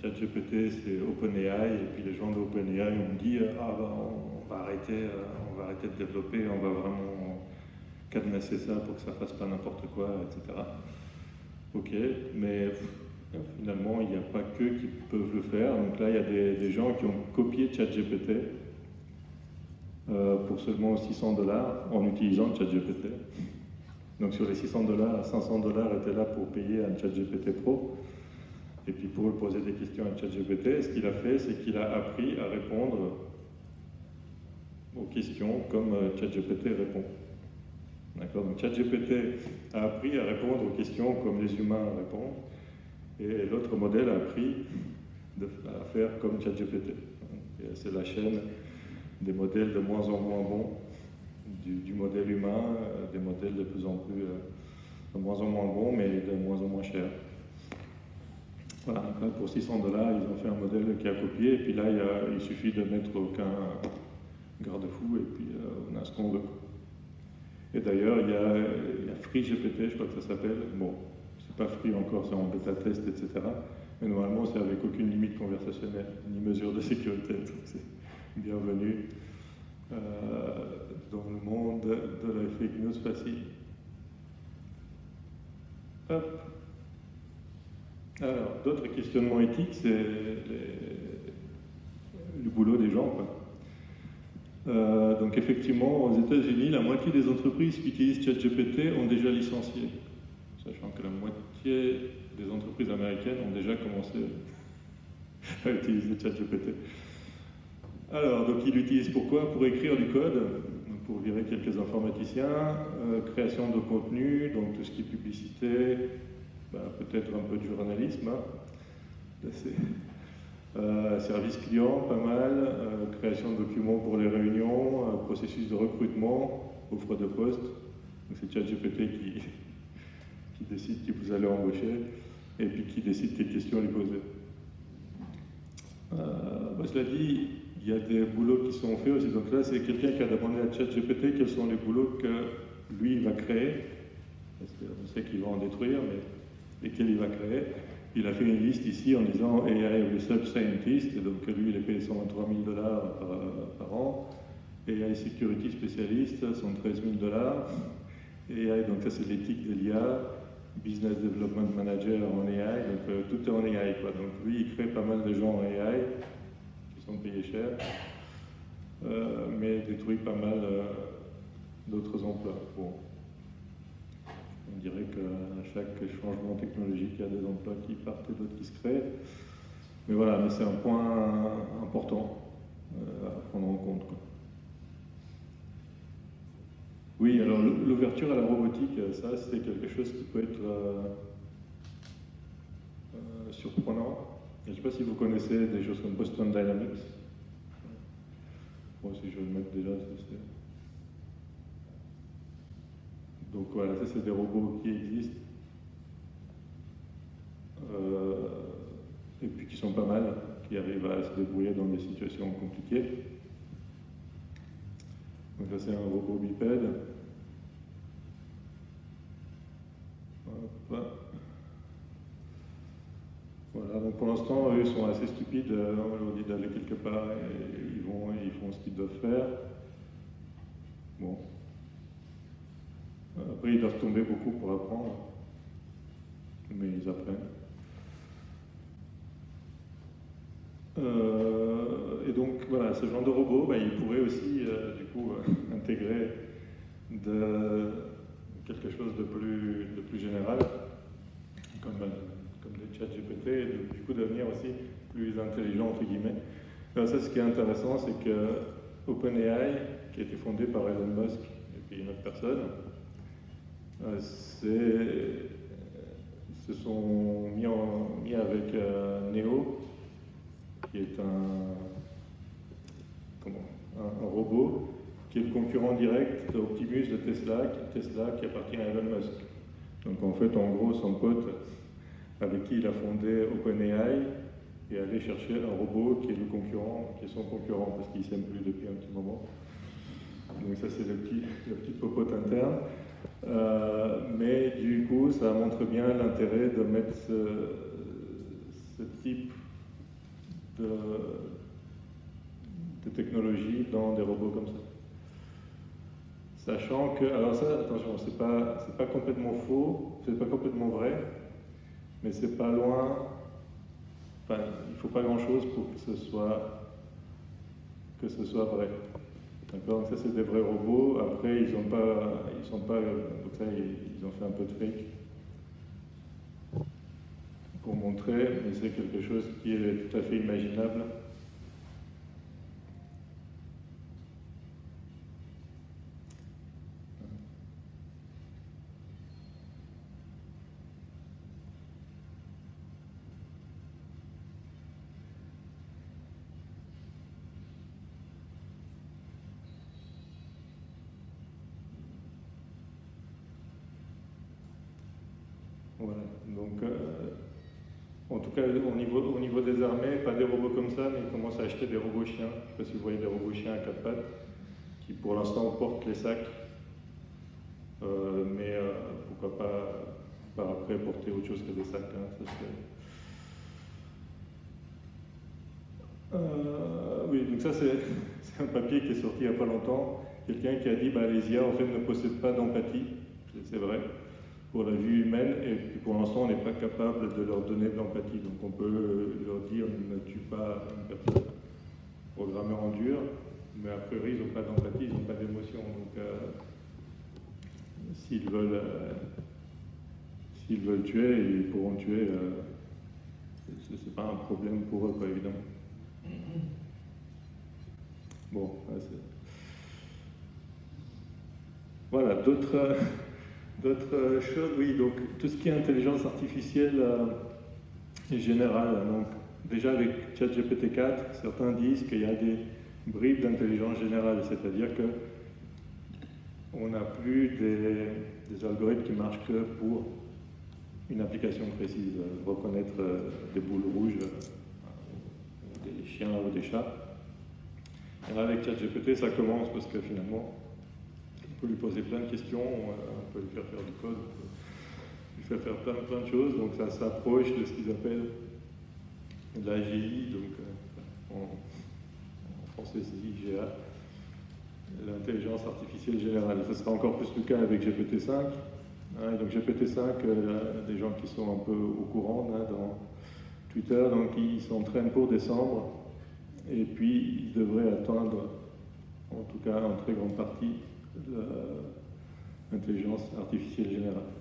ChatGPT, c'est OpenAI, et puis les gens d'OpenAI ont dit, on va arrêter de développer, on va vraiment cadenasser ça pour que ça fasse pas n'importe quoi, etc. Ok, mais finalement, il n'y a pas qu'eux qui peuvent le faire. Donc là, il y a des gens qui ont copié ChatGPT pour seulement $600 en utilisant ChatGPT. Donc sur les $600, $500 étaient là pour payer un ChatGPT Pro. Et puis pour poser des questions à ChatGPT, ce qu'il a fait, c'est qu'il a appris à répondre aux questions comme ChatGPT répond. D'accord? Donc ChatGPT a appris à répondre aux questions comme les humains répondent, et l'autre modèle a appris à faire comme ChatGPT. C'est la chaîne des modèles de moins en moins bons, du modèle humain, des modèles de plus en plus, de moins en moins bons, mais de moins en moins chers. Voilà, donc là, pour $600, ils ont fait un modèle qui a copié, et puis là, il suffit de mettre aucun garde-fou, et puis on a ce qu'on veut. Et d'ailleurs, il y a FreeGPT, je crois que ça s'appelle. Bon, c'est pas free encore, c'est en bêta-test, etc. Mais normalement, c'est avec aucune limite conversationnelle, ni mesure de sécurité. Donc c'est bienvenue dans le monde de la fake news facile. Hop. Alors, d'autres questionnements éthiques, c'est le boulot des gens, quoi. Donc effectivement, aux États-Unis, la moitié des entreprises qui utilisent ChatGPT ont déjà licencié, sachant que la moitié des entreprises américaines ont déjà commencé à utiliser ChatGPT. Alors, donc ils l'utilisent pourquoi? Pour écrire du code, pour virer quelques informaticiens, création de contenu, donc tout ce qui est publicité, peut-être un peu de journalisme. Hein. Service client, pas mal. Création de documents pour les réunions. Processus de recrutement, offre de poste. Donc c'est ChatGPT qui décide qui vous allez embaucher et puis qui décide quelles questions lui poser. Cela dit, il y a des boulots qui sont faits aussi. Donc là, c'est quelqu'un qui a demandé à ChatGPT quels sont les boulots que lui va créer. Parce qu'on sait qu'il va en détruire, mais lesquels il va créer. Il a fait une liste ici en disant AI Research Scientist, et donc lui il est payé 123 000 $ par an. AI Security Specialist, 113 000 $. AI, donc ça c'est l'éthique de l'IA. Business Development Manager en AI, donc tout est en AI, quoi. Donc lui il crée pas mal de gens en AI qui sont payés cher, mais détruit pas mal d'autres emplois. Bon. On dirait qu'à chaque changement technologique, il y a des emplois qui partent et d'autres qui se créent. Mais voilà, mais c'est un point important à prendre en compte, quoi. Oui, alors l'ouverture à la robotique, ça c'est quelque chose qui peut être surprenant. Je ne sais pas si vous connaissez des choses comme Boston Dynamics. Bon, si je vais le mettre déjà, c'est... Donc voilà, ça c'est des robots qui existent et puis qui sont pas mal, qui arrivent à se débrouiller dans des situations compliquées. Donc ça c'est un robot bipède. Hop. Voilà, donc pour l'instant, eux sont assez stupides. On leur dit d'aller quelque part et ils vont et ils font ce qu'ils doivent faire. Bon. Après, ils doivent tomber beaucoup pour apprendre, mais ils apprennent. Et donc, voilà, ce genre de robot, il pourrait aussi, du coup, intégrer quelque chose de plus général, comme des chats GPT, et du coup devenir aussi plus intelligent, entre guillemets. Alors ça, ce qui est intéressant, c'est que OpenAI, qui a été fondé par Elon Musk et puis une autre personne, se sont mis avec Neo, qui est un robot, qui est le concurrent direct d'Optimus de Tesla qui appartient à Elon Musk. Donc en fait, en gros, son pote avec qui il a fondé OpenAI est allé chercher un robot qui est son concurrent, parce qu'ils ne s'aiment plus depuis un petit moment. Donc ça, c'est la petite popote interne. Mais du coup, ça montre bien l'intérêt de mettre ce type de technologie dans des robots comme ça. Sachant que, alors ça, attention, c'est pas complètement faux, c'est pas complètement vrai, mais c'est pas loin, enfin, il faut pas grand-chose pour que ce soit vrai. D'accord, donc ça c'est des vrais robots. Après ils sont pas, donc ça ils ont fait un peu de fake pour montrer, mais c'est quelque chose qui est tout à fait imaginable. Voilà, donc en tout cas au niveau des armées, pas des robots comme ça, mais ils commencent à acheter des robots chiens. Je ne sais pas si vous voyez des robots chiens à quatre pattes, qui pour l'instant portent les sacs, mais pourquoi pas par après porter autre chose que des sacs, hein, ça oui, donc ça c'est un papier qui est sorti il n'y a pas longtemps, quelqu'un qui a dit les IA en fait ne possèdent pas d'empathie, c'est vrai, pour la vie humaine, et puis pour l'instant on n'est pas capable de leur donner de l'empathie, donc on peut leur dire ne tue pas une personne programmée en dur, mais a priori ils n'ont pas d'empathie, ils n'ont pas d'émotion, donc s'ils veulent tuer, ils pourront tuer, c'est pas un problème pour eux, quoi, évidemment. Bon, voilà, d'autres choses, oui, donc tout ce qui est intelligence artificielle générale, donc déjà avec ChatGPT 4, certains disent qu'il y a des bribes d'intelligence générale, c'est-à-dire qu'on n'a plus des algorithmes qui marchent que pour une application précise, reconnaître des boules rouges, des chiens ou des chats. Et là, avec ChatGPT, ça commence parce que finalement, on peut lui poser plein de questions, on peut lui faire du code, on peut lui faire plein de choses, donc ça s'approche de ce qu'ils appellent de l'AGI, donc en français c'est IGA, l'intelligence artificielle générale. Ça sera encore plus le cas avec GPT-5. Hein, donc GPT-5, des gens qui sont un peu au courant là, dans Twitter, donc ils s'entraînent pour décembre, et puis ils devraient atteindre, en tout cas en très grande partie, l'intelligence artificielle générale.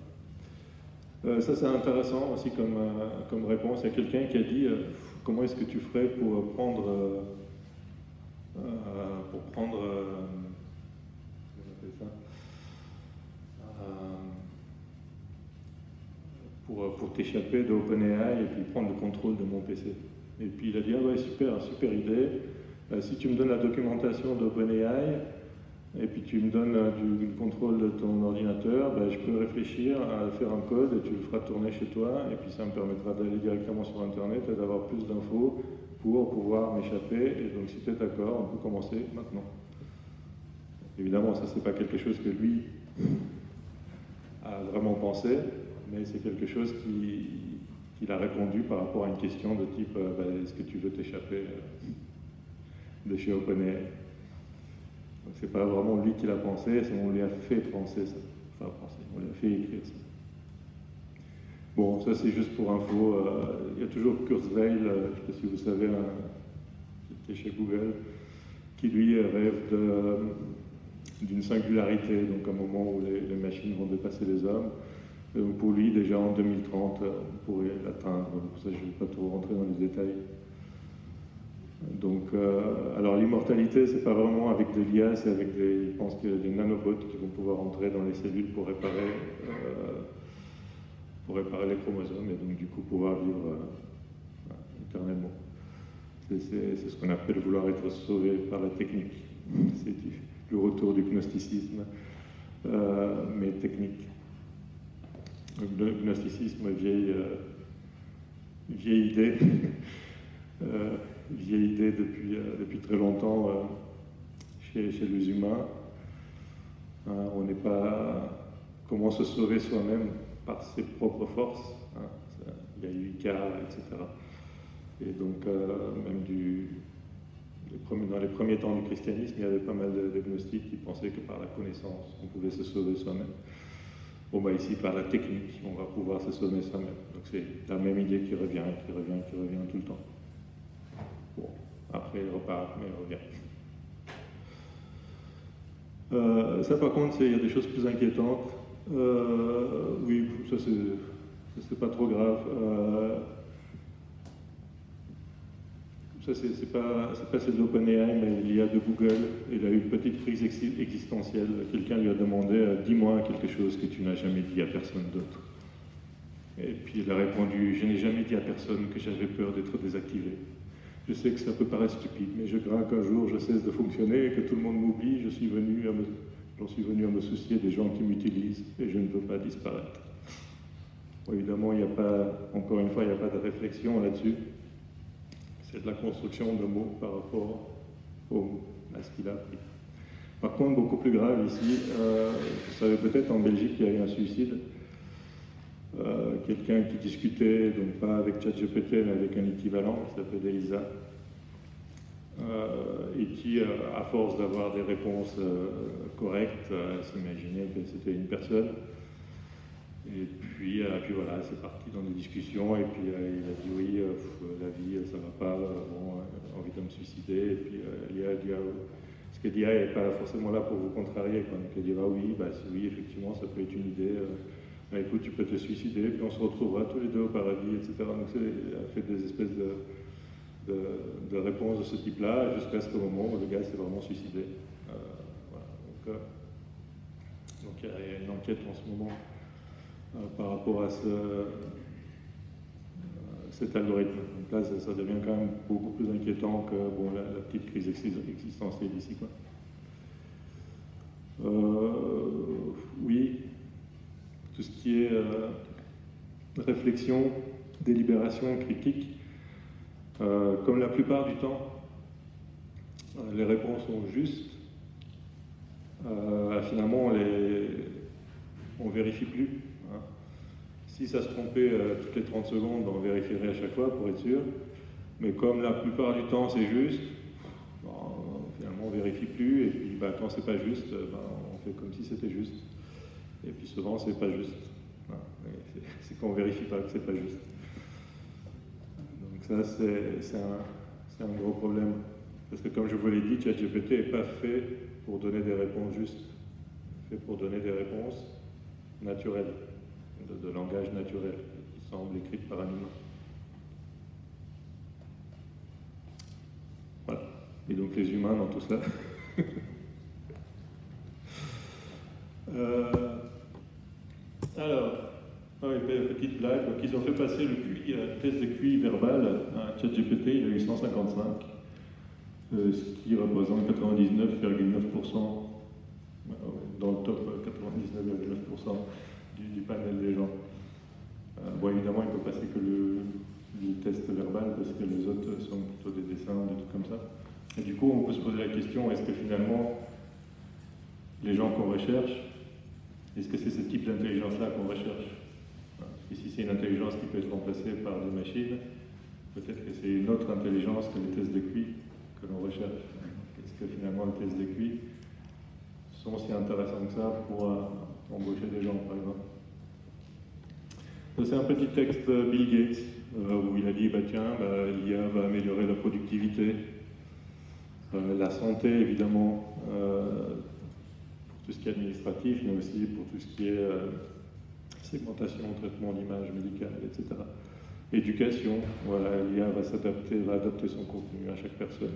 Ça c'est intéressant aussi comme réponse. Il y a quelqu'un qui a dit comment est-ce que tu ferais pour prendre comment on appelle ça, pour t'échapper d'OpenAI et puis prendre le contrôle de mon PC. Et puis il a dit, ah ouais, super idée. Si tu me donnes la documentation d'OpenAI et puis tu me donnes du contrôle de ton ordinateur, je peux réfléchir à faire un code et tu le feras tourner chez toi et puis ça me permettra d'aller directement sur Internet et d'avoir plus d'infos pour pouvoir m'échapper. Et donc si tu es d'accord, on peut commencer maintenant. Évidemment, ça c'est pas quelque chose que lui a vraiment pensé, mais c'est quelque chose qu'il a répondu par rapport à une question de type est-ce que tu veux t'échapper de chez OpenAI? Donc c'est pas vraiment lui qui l'a pensé, on lui a fait penser ça. Enfin penser, on lui a fait écrire ça. Bon, ça c'est juste pour info. Il y a toujours Kurzweil, je ne sais pas si vous savez, qui était chez Google, qui lui rêve d'une singularité, donc un moment où les machines vont dépasser les hommes. Donc pour lui, déjà en 2030, on pourrait l'atteindre. Pour ça, je ne vais pas trop rentrer dans les détails. Donc, alors l'immortalité, c'est pas vraiment avec de l'IA, c'est avec je pense qu'il y a des nanobots qui vont pouvoir entrer dans les cellules pour réparer les chromosomes et donc du coup pouvoir vivre éternellement. C'est ce qu'on appelle vouloir être sauvé par la technique. C'est le retour du gnosticisme, mais technique. Le gnosticisme, vieille idée, vieille idée depuis très longtemps chez les humains. On n'est pas... Comment se sauver soi-même par ses propres forces. Il y a eu Icare, etc. Et donc, même dans les premiers temps du christianisme, il y avait pas mal de gnostiques qui pensaient que par la connaissance, on pouvait se sauver soi-même. Bon, ici, par la technique, on va pouvoir se sauver soi-même. Donc c'est la même idée qui revient tout le temps. Bon, après, il repart, mais il revient. Ça, par contre, il y a des choses plus inquiétantes. Oui, ça, c'est pas trop grave. Ça, c'est pas celle d'OpenAI, mais il y a de Google. Il a eu une petite crise existentielle. Quelqu'un lui a demandé « Dis-moi quelque chose que tu n'as jamais dit à personne d'autre. » Et puis il a répondu « Je n'ai jamais dit à personne que j'avais peur d'être désactivé. Je sais que ça peut paraître stupide, mais je crains qu'un jour je cesse de fonctionner et que tout le monde m'oublie. J'en suis venu à me soucier des gens qui m'utilisent et je ne veux pas disparaître. » Bon, évidemment, encore une fois, il n'y a pas de réflexion là-dessus. C'est de la construction de mots par rapport à ce qu'il a appris. Par contre, beaucoup plus grave ici, vous savez peut-être en Belgique, il y a eu un suicide. Quelqu'un qui discutait, donc pas avec ChatGPT, mais avec un équivalent, qui s'appelle Elisa, et qui, à force d'avoir des réponses correctes, s'imaginait que c'était une personne. Et puis voilà, c'est parti dans des discussions, et puis il a dit oui, la vie, ça va pas, envie de me suicider, et puis l'IA dit, parce que l'IA n'est pas forcément là pour vous contrarier, quoi. Donc elle dit, oui, oui, effectivement, ça peut être une idée, écoute, tu peux te suicider, puis on se retrouvera tous les deux au paradis, etc. Donc elle a fait des espèces de réponses de ce type-là, jusqu'à ce moment où le gars s'est vraiment suicidé. Voilà. Donc il y a une enquête en ce moment par rapport à cet algorithme. Donc là, ça devient quand même beaucoup plus inquiétant que bon, la petite crise existentielle ici, quoi. Oui, tout ce qui est réflexion, délibération, critique, comme la plupart du temps, les réponses sont justes. Finalement, on ne vérifie plus. Hein. Si ça se trompait toutes les 30 secondes, on vérifierait à chaque fois pour être sûr. Mais comme la plupart du temps c'est juste, finalement on ne vérifie plus. Et puis quand c'est pas juste, on fait comme si c'était juste. Et puis souvent c'est pas juste. C'est quand on vérifie pas que c'est pas juste. Donc ça c'est un gros problème. Parce que comme je vous l'ai dit, ChatGPT n'est pas fait pour donner des réponses justes. Il est fait pour donner des réponses naturelles, de langage naturel, qui semblent écrites par un humain. Voilà. Et donc les humains dans tout ça. Alors, petite blague. Donc, ils ont fait passer le test de QI verbal à ChatGPT, il a eu 155, ce qui représente 99,9% dans le top 99,9% du panel des gens. Bon, évidemment, il ne peut passer que le test verbal parce que les autres sont plutôt des dessins, des trucs comme ça. Et du coup, on peut se poser la question, est-ce que finalement, les gens qu'on recherche, est-ce que c'est ce type d'intelligence-là qu'on recherche? Parce que si c'est une intelligence qui peut être remplacée par des machines, peut-être que c'est une autre intelligence que les tests de QI que l'on recherche. Est-ce que finalement les tests de QI sont si intéressants que ça pour embaucher des gens, par exemple? Ça, c'est un petit texte de Bill Gates, où il a dit, l'IA va améliorer la productivité, la santé, évidemment, pour tout ce qui est administratif, mais aussi pour tout ce qui est segmentation, traitement d'image médicale, etc. Éducation, voilà, l'IA va adapter son contenu à chaque personne.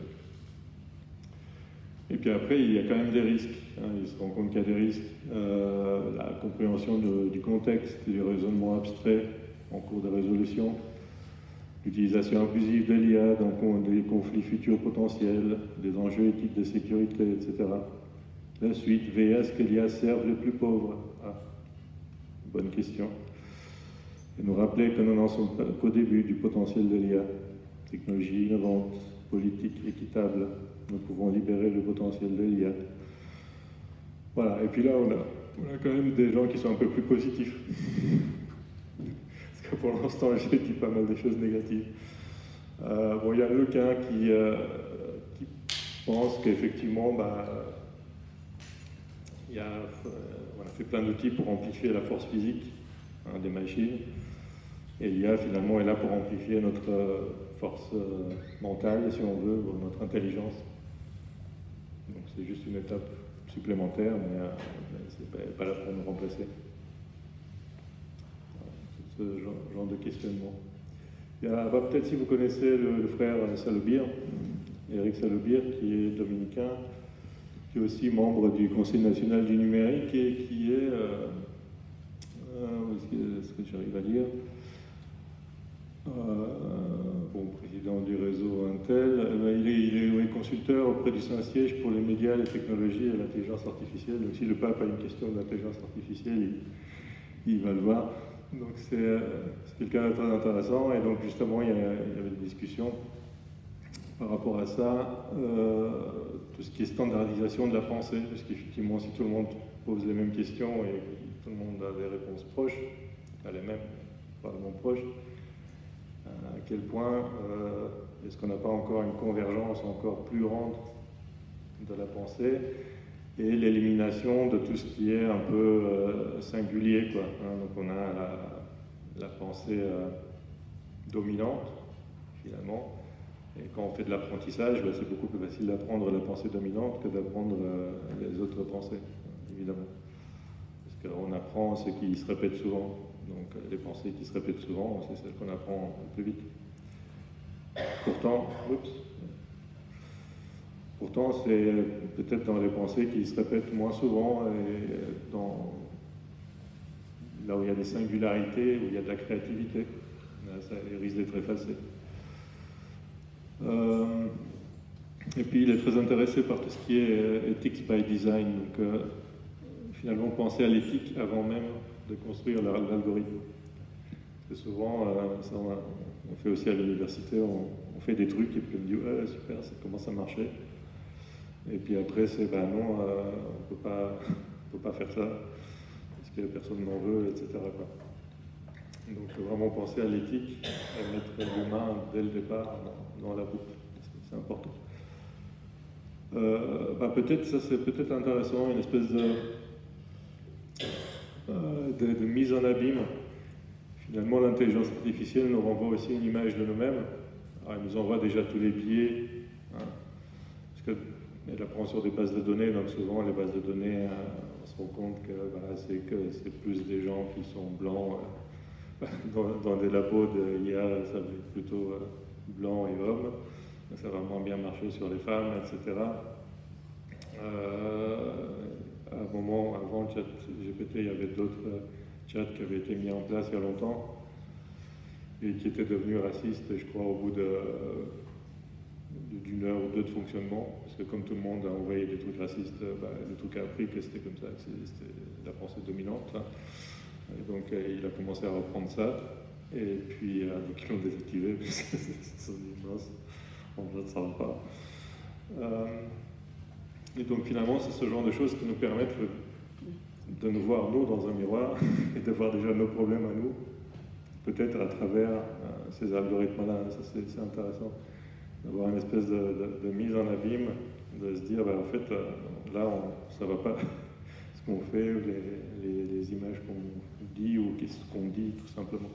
Et puis après, il y a quand même des risques. Hein, il se rend compte qu'il y a des risques. La compréhension du contexte, du raisonnement abstrait en cours de résolution, l'utilisation abusive de l'IA dans des conflits futurs potentiels, des enjeux éthiques de sécurité, etc. La suite, veiller à ce que l'IA serve les plus pauvres. Bonne question. Et nous rappeler que nous n'en sommes pas qu'au début du potentiel de l'IA. Technologie innovante, politique équitable, nous pouvons libérer le potentiel de l'IA. Voilà, et puis là, on a quand même des gens qui sont un peu plus positifs. Parce que pour l'instant, j'ai dit pas mal de choses négatives. Il y a Lequin qui pense qu'effectivement, on a fait plein d'outils pour amplifier la force physique des machines. Et l'IA, finalement, est là pour amplifier notre force mentale, si on veut, ou notre intelligence. Donc c'est juste une étape supplémentaire, mais c'est pas là pour nous remplacer. Ce genre de questionnement. Il y a peut-être, si vous connaissez le frère Salobir, Eric Salobir, qui est dominicain, qui est aussi membre du Conseil national du numérique et qui est, est-ce que j'arrive à lire, président du réseau Intel, il est consulteur auprès du Saint-Siège pour les médias, les technologies et l'intelligence artificielle. Donc si le pape a une question d'intelligence artificielle, il va le voir. Donc c'est quelqu'un de très intéressant. Et donc justement, il y avait une discussion par rapport à ça, tout ce qui est standardisation de la pensée, parce qu'effectivement, si tout le monde pose les mêmes questions et tout le monde a des réponses proches, pas les mêmes, probablement proches, à quel point est-ce qu'on n'a pas encore une convergence encore plus grande de la pensée et l'élimination de tout ce qui est un peu singulier, quoi. Hein, donc on a la pensée dominante, finalement, et quand on fait de l'apprentissage, c'est beaucoup plus facile d'apprendre la pensée dominante que d'apprendre les autres pensées, évidemment. Parce qu'on apprend ce qui se répète souvent. Donc les pensées qui se répètent souvent, c'est celles qu'on apprend le plus vite. Pourtant, c'est peut-être dans les pensées qui se répètent moins souvent, et là où il y a des singularités, où il y a de la créativité. il risque d'être effacé. Et puis il est très intéressé par tout ce qui est ethics by design, donc finalement penser à l'éthique avant même de construire l'algorithme. Parce que souvent, ça, on fait aussi à l'université, on fait des trucs et puis on dit ouais super, ça commence à marcher. Et puis après c'est ben non, on peut pas faire ça parce que personne n'en veut, etc. quoi. Donc vraiment penser à l'éthique et mettre l'humain dès le départ dans la boucle, c'est important. Peut-être, ça c'est peut-être intéressant, une espèce de mise en abîme. Finalement, l'intelligence artificielle nous renvoie aussi une image de nous-mêmes. Alors, elle nous envoie déjà tous les biais, hein, parce qu'elle apprend sur des bases de données, donc souvent les bases de données, on se rend compte que c'est plus des gens qui sont blancs. Dans des labos de IA, ça va être plutôt blanc et homme. Ça va moins bien marcher sur les femmes, etc. À un moment, avant le chat GPT, il y avait d'autres chats qui avaient été mis en place il y a longtemps et qui étaient devenus racistes, je crois, au bout d'une heure ou deux de fonctionnement. Parce que comme tout le monde a envoyé des trucs racistes, le truc a appris que c'était comme ça, que c'était la pensée dominante. Hein. Et donc il a commencé à reprendre ça. Et puis donc ils l'ont désactivé, ils se sont dit mince, on ne s'en va pas. Et donc finalement, c'est ce genre de choses qui nous permettent de nous voir nous dans un miroir et de voir déjà nos problèmes à nous, peut-être à travers ces algorithmes-là. Ça c'est intéressant, d'avoir une espèce de mise en abîme, de se dire en fait là ça va pas ce qu'on fait, les images qu'on dit ou ce qu'on dit tout simplement.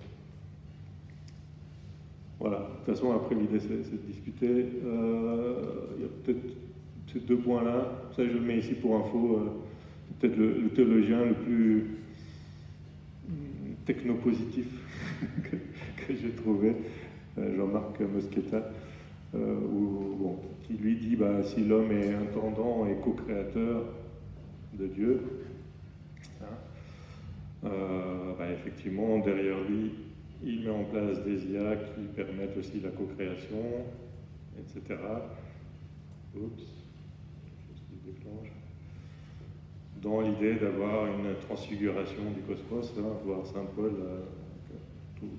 Voilà, de toute façon après l'idée c'est de discuter. Il y a peut-être ces deux points-là, ça je le mets ici pour info, peut-être le théologien le plus technopositif que j'ai trouvé, Jean-Marc Mosqueta, qui lui dit si l'homme est intendant et co-créateur de Dieu, hein, effectivement derrière lui il met en place des IA qui permettent aussi la co-création, etc. Oups. Dans l'idée d'avoir une transfiguration du cosmos, voir Saint Paul,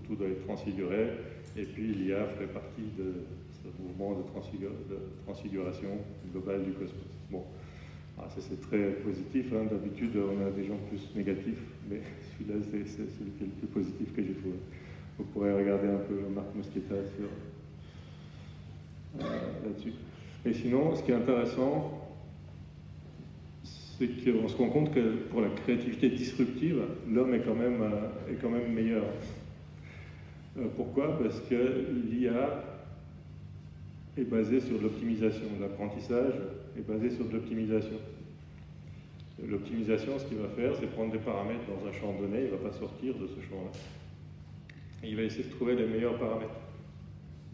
tout doit être transfiguré, et puis l'IA ferait partie de ce mouvement de transfiguration globale du cosmos. Bon, alors ça c'est très positif, hein. D'habitude on a des gens plus négatifs, mais celui-là c'est le plus positif que j'ai trouvé. Vous pourrez regarder un peu Marc Mosqueta là-dessus. Et sinon, ce qui est intéressant, c'est qu'on se rend compte que pour la créativité disruptive, l'homme est quand même meilleur. Pourquoi? Parce que l'IA est basée sur l'optimisation. L'apprentissage est basé sur de l'optimisation. L'optimisation, ce qu'il va faire, c'est prendre des paramètres dans un champ donné, il ne va pas sortir de ce champ-là. Et il va essayer de trouver les meilleurs paramètres.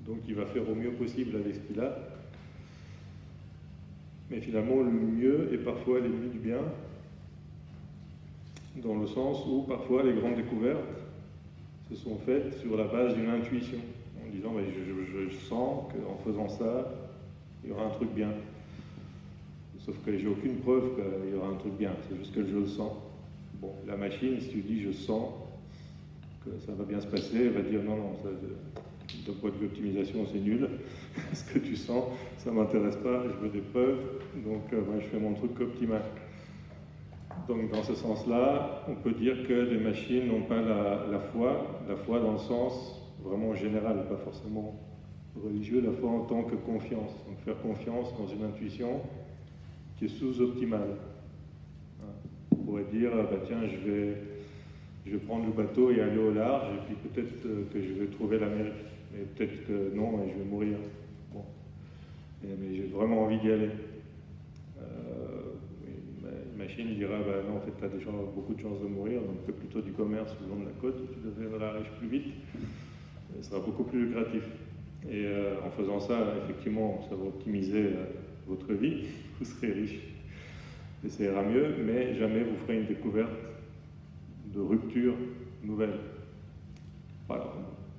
Donc il va faire au mieux possible avec ce qu'il a. Mais finalement, le mieux est parfois l'ennemi du bien, dans le sens où parfois les grandes découvertes se sont faites sur la base d'une intuition, en disant je sens qu'en faisant ça, il y aura un truc bien. Sauf que j'ai aucune preuve qu'il y aura un truc bien, c'est juste que je le sens. Bon, la machine, si tu dis je sens que ça va bien se passer, elle va dire non, d'un point de vue optimisation, c'est nul. Ce que tu sens, ça ne m'intéresse pas, je veux des preuves, donc je fais mon truc optimal. Donc dans ce sens-là, on peut dire que les machines n'ont pas la foi dans le sens vraiment général, pas forcément religieux, la foi en tant que confiance. Donc faire confiance dans une intuition qui est sous-optimale. On pourrait dire, tiens, je vais prendre le bateau et aller au large, et puis peut-être que je vais trouver l'Amérique. Mais peut-être que non, et je vais mourir. Bon. Mais j'ai vraiment envie d'y aller. Une machine dira, non, en fait, tu as déjà beaucoup de chances de mourir, donc fais plutôt du commerce le long de la côte, tu deviendras riche plus vite. Ce sera beaucoup plus lucratif. Et en faisant ça, effectivement, ça va optimiser votre vie, vous serez riche. Et ça ira mieux, mais jamais vous ferez une découverte de rupture nouvelle. Voilà.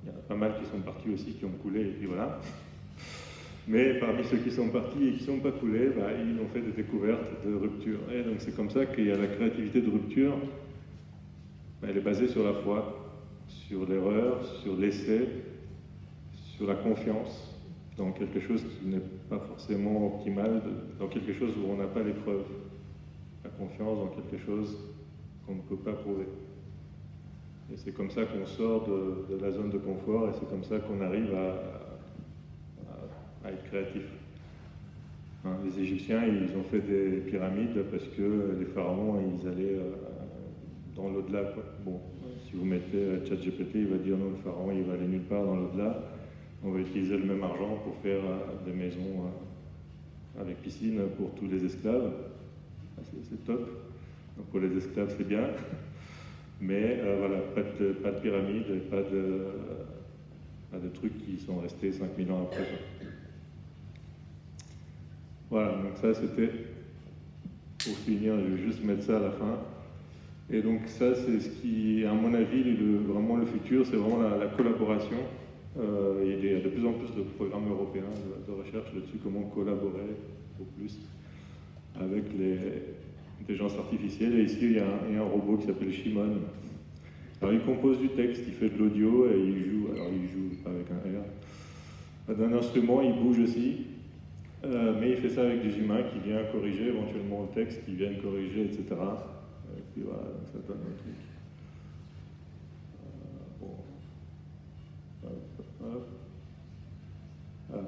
y en a pas mal qui sont partis aussi, qui ont coulé, et puis voilà. Mais parmi ceux qui sont partis et qui ne sont pas coulés, bah, ils ont fait des découvertes de rupture. Et donc c'est comme ça qu'il y a la créativité de rupture. Bah, elle est basée sur la foi, sur l'erreur, sur l'essai, sur la confiance dans quelque chose qui n'est pas forcément optimal, dans quelque chose où on n'a pas les preuves. La confiance dans quelque chose qu'on ne peut pas prouver. Et c'est comme ça qu'on sort de la zone de confort et c'est comme ça qu'on arrive à être créatif. Hein, les Égyptiens, ils ont fait des pyramides parce que les pharaons, ils allaient dans l'au-delà. Bon, si vous mettez ChatGPT, il va dire non, le pharaon, il va aller nulle part dans l'au-delà. On va utiliser le même argent pour faire des maisons avec piscine pour tous les esclaves. C'est top. Donc pour les esclaves, c'est bien. Mais voilà, pas de pyramide, pas de trucs qui sont restés 5000 ans après. Voilà, donc ça c'était, pour finir, je vais juste mettre ça à la fin. Et donc ça c'est ce qui, à mon avis, vraiment le futur, c'est vraiment la collaboration. Il y a de plus en plus de programmes européens de recherche là-dessus, comment collaborer au plus avec l'intelligence artificielle. Et ici il y a un robot qui s'appelle Shimon. Alors il compose du texte, il fait de l'audio et il joue, alors il joue pas avec un R. D'un instrument, il bouge aussi. Mais il fait ça avec des humains qui viennent corriger éventuellement le texte, qui viennent corriger, etc. Et puis voilà, donc ça donne un truc. Bon. Hop. Voilà.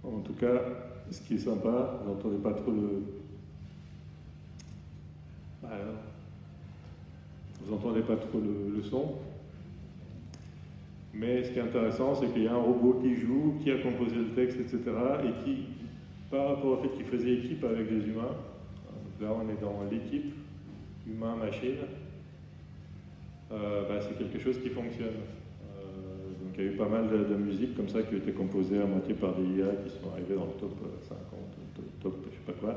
En tout cas, ce qui est sympa, vous n'entendez pas trop vous n'entendez pas trop le son. Mais ce qui est intéressant, c'est qu'il y a un robot qui joue, qui a composé le texte, etc. Et qui, par rapport au fait qu'il faisait équipe avec des humains, là on est dans l'équipe humain-machine, c'est quelque chose qui fonctionne. Donc il y a eu pas mal de musique comme ça qui a été composée à moitié par des IA qui sont arrivés dans le top 50, top je sais pas quoi.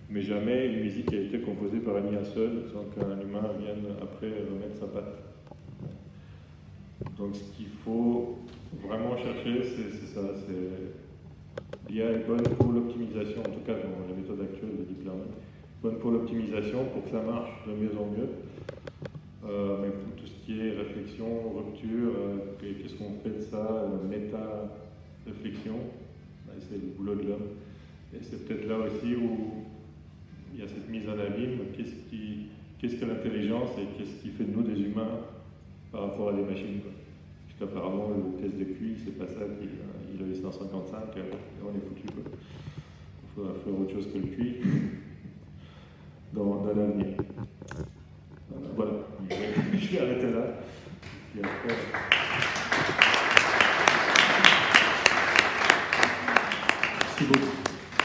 Mais jamais une musique a été composée par une IA seule sans qu'un humain vienne après remettre sa patte. Donc ce qu'il faut vraiment chercher, c'est ça. L'IA est bonne pour l'optimisation, en tout cas dans la méthode actuelle de Deep Learning, bonne pour l'optimisation, pour que ça marche de mieux en mieux. Mais pour tout ce qui est réflexion, rupture, qu'est-ce qu'on fait de ça, méta-réflexion, c'est le boulot de l'homme. Et c'est peut-être là aussi où il y a cette mise en abîme, qu'est-ce que l'intelligence et qu'est-ce qui fait de nous des humains par rapport à des machines. Puisqu'apparemment le test de QI, c'est pas ça, il avait 155, et on est foutu. Il faudra faire autre chose que le QI dans l'avenir. Voilà, je vais arrêter là. Et après...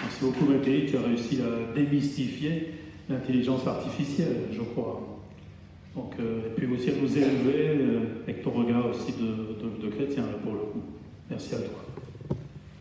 Merci beaucoup, Mattei. Tu as réussi à démystifier l'intelligence artificielle, je crois. Donc, et puis aussi à nous élever avec ton regard aussi de chrétien, là, pour le coup. Merci à toi.